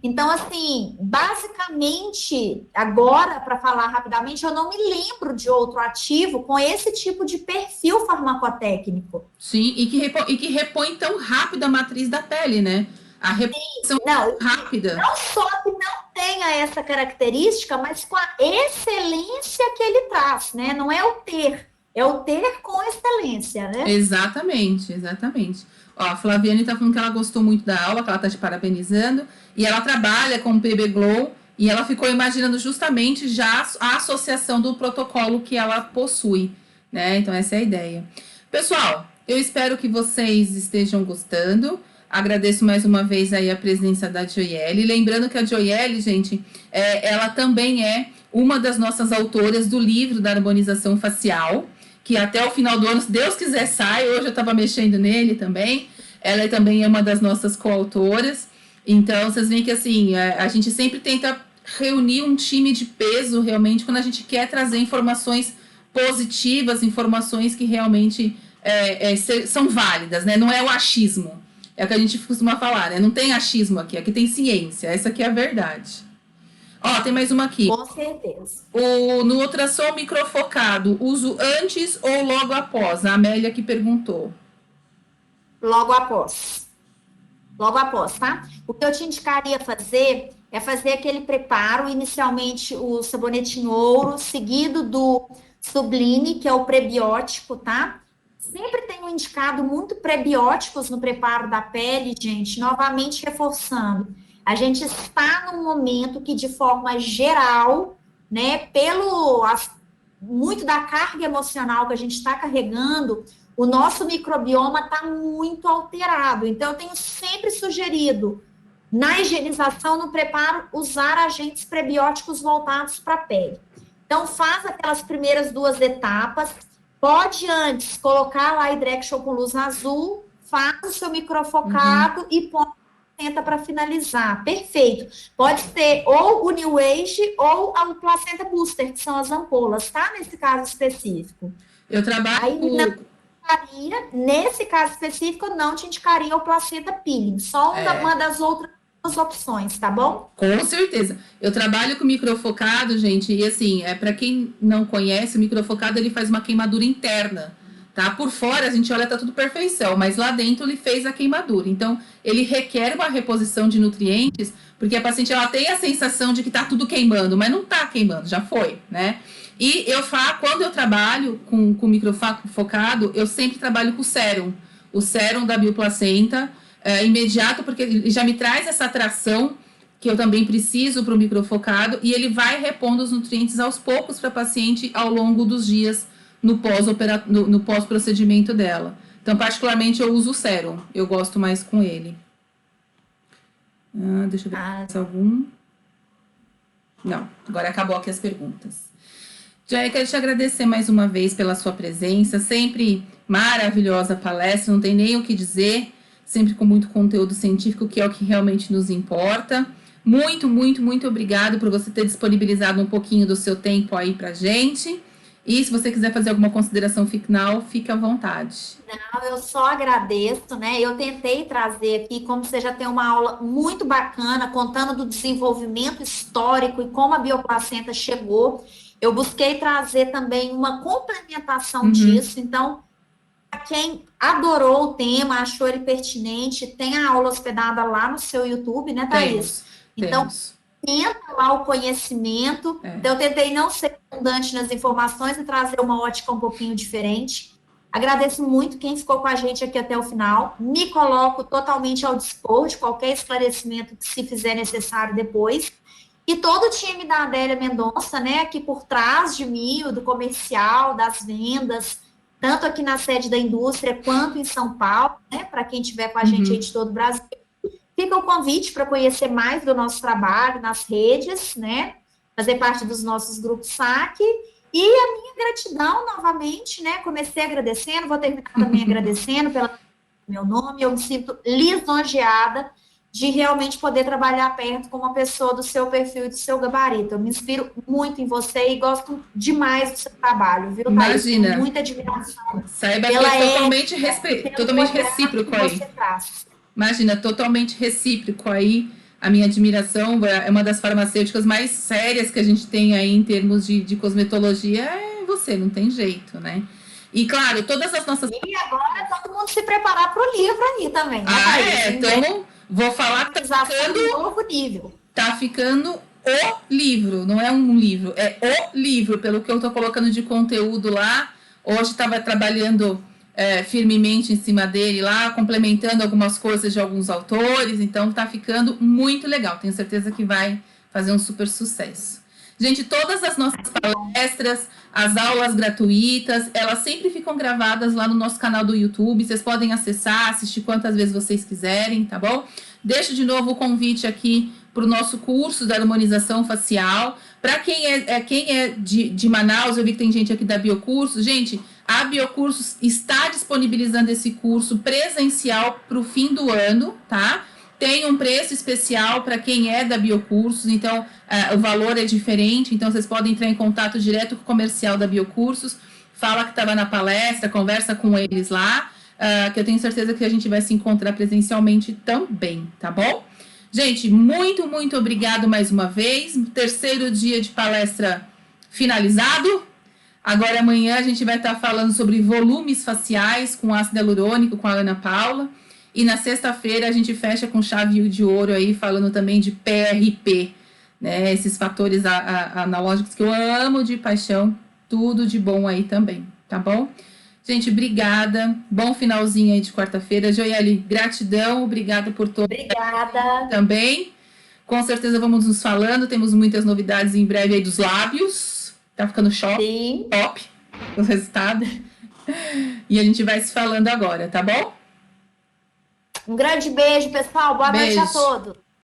Então, assim, basicamente, agora, para falar rapidamente, eu não me lembro de outro ativo com esse tipo de perfil farmacotécnico. Sim, e que repõe tão rápido a matriz da pele, né? A reposição rápida. Não só que não tenha essa característica, mas com a excelência que ele traz, né? Não é o ter, é o ter com excelência, né? Exatamente, exatamente. Ó, a Flaviane tá falando que ela gostou muito da aula, que ela tá te parabenizando, e ela trabalha com o PB Glow, e ela ficou imaginando justamente já a associação do protocolo que ela possui, né? Então essa é a ideia. Pessoal, eu espero que vocês estejam gostando. Agradeço mais uma vez aí a presença da Joyelle. Lembrando que a Joyelle, gente, ela também é uma das nossas autoras do livro da harmonização facial, que até o final do ano, se Deus quiser, sai. Hoje eu estava mexendo nele também. Ela também é uma das nossas coautoras. Então, vocês veem que, assim, a gente sempre tenta reunir um time de peso, realmente, quando a gente quer trazer informações positivas, informações que realmente são válidas, né? Não é o achismo. É o que a gente costuma falar, né? Não tem achismo aqui tem ciência. Essa aqui é a verdade. Ó, tem mais uma aqui. Com certeza. No ultrassom microfocado, uso antes ou logo após? A Amélia que perguntou. Logo após. Logo após, tá? O que eu te indicaria fazer é fazer aquele preparo, inicialmente o sabonete em ouro, seguido do Sublime, que é o prebiótico, tá? Sempre tenho indicado muito prebióticos no preparo da pele, gente, novamente reforçando. A gente está num momento que, de forma geral, né, muito da carga emocional que a gente está carregando, o nosso microbioma está muito alterado. Então, eu tenho sempre sugerido, na higienização, no preparo, usar agentes prebióticos voltados para a pele. Então, faz aquelas primeiras 2 etapas. Pode antes colocar lá a Hydrexol com luz azul, faz o seu microfocado e põe placenta para finalizar. Perfeito. Pode ser ou o New Age ou a placenta booster, que são as ampolas, tá? Nesse caso específico. Eu trabalho nesse caso específico, eu não te indicaria o placenta peeling, só uma das outras opções, tá bom? Com certeza. Eu trabalho com microfocado, gente, e assim, para quem não conhece, o microfocado ele faz uma queimadura interna, tá? Por fora a gente olha, tá tudo perfeição, mas lá dentro ele fez a queimadura. Então, ele requer uma reposição de nutrientes, porque a paciente ela tem a sensação de que tá tudo queimando, mas não tá queimando, já foi, né? E quando eu trabalho com microfoco focado, eu sempre trabalho com o sérum da bioplacenta, imediato, porque ele já me traz essa atração que eu também preciso para o microfocado, e ele vai repondo os nutrientes aos poucos para a paciente ao longo dos dias no pós-procedimento dela. Então, particularmente, eu uso o sérum. Eu gosto mais com ele. Deixa eu ver se algum... Não, agora acabou aqui as perguntas. Já quero te agradecer mais uma vez pela sua presença, sempre maravilhosa palestra, não tem nem o que dizer, sempre com muito conteúdo científico, que é o que realmente nos importa. Muito, muito, muito obrigado por você ter disponibilizado um pouquinho do seu tempo aí pra gente. E se você quiser fazer alguma consideração final, fique à vontade. Não, eu só agradeço, né? Eu tentei trazer aqui, como você já tem uma aula muito bacana, contando do desenvolvimento histórico e como a bioplacenta chegou. Eu busquei trazer também uma complementação disso. Então, para quem adorou o tema, achou ele pertinente, tem a aula hospedada lá no seu YouTube, né, Thaís? Então, tenta lá o conhecimento. Então, eu tentei não ser redundante nas informações e trazer uma ótica um pouquinho diferente. Agradeço muito quem ficou com a gente aqui até o final. Me coloco totalmente ao dispor de qualquer esclarecimento que se fizer necessário depois. E todo o time da Adélia Mendonça, né, aqui por trás de mim, do comercial, das vendas, tanto aqui na sede da indústria quanto em São Paulo, né, para quem estiver com a gente aí de todo o Brasil. Fica o convite para conhecer mais do nosso trabalho nas redes, né? Fazer parte dos nossos grupos SAC. E a minha gratidão, novamente, né? Comecei agradecendo, vou terminar também agradecendo pelo meu nome. Eu me sinto lisonjeada de realmente poder trabalhar perto com uma pessoa do seu perfil e do seu gabarito. Eu me inspiro muito em você e gosto demais do seu trabalho, viu, Thaís? Imagina. Tenho muita admiração. Saiba que é totalmente recíproco aí. Imagina, totalmente recíproco aí, a minha admiração, é uma das farmacêuticas mais sérias que a gente tem aí em termos de cosmetologia, é você, não tem jeito, né? E claro, todas as nossas... E agora todo mundo se preparar para o livro aí também, né? Então, vou falar que tá ficando... novo nível. Tá ficando o livro, não é um livro, é o livro, pelo que eu tô colocando de conteúdo lá. Hoje estava trabalhando... firmemente em cima dele lá, complementando algumas coisas de alguns autores, então tá ficando muito legal, tenho certeza que vai fazer um super sucesso. Gente, todas as nossas palestras, as aulas gratuitas, elas sempre ficam gravadas lá no nosso canal do YouTube, vocês podem acessar, assistir quantas vezes vocês quiserem, tá bom? Deixo de novo o convite aqui para o nosso curso da harmonização facial. Para quem é de Manaus, eu vi que tem gente aqui da Biocursos. Gente, a Biocursos está disponibilizando esse curso presencial para o fim do ano, tá? Tem um preço especial para quem é da Biocursos, então o valor é diferente, então vocês podem entrar em contato direto com o comercial da Biocursos, fala que estava na palestra, conversa com eles lá, que eu tenho certeza que a gente vai se encontrar presencialmente também, tá bom? Gente, muito, muito obrigado mais uma vez. Terceiro dia de palestra finalizado. Agora amanhã a gente vai estar falando sobre volumes faciais com ácido hialurônico com a Ana Paula. E na sexta-feira a gente fecha com chave de ouro aí, falando também de PRP, né? Esses fatores analógicos que eu amo de paixão. Tudo de bom aí também, tá bom? Gente, obrigada. Bom finalzinho aí de quarta-feira. Joiele, gratidão. Obrigada por todo. Obrigada. Também. Com certeza vamos nos falando. Temos muitas novidades em breve aí dos lábios. Tá ficando top o resultado. E a gente vai se falando agora, tá bom? Um grande beijo, pessoal. Boa noite a todos.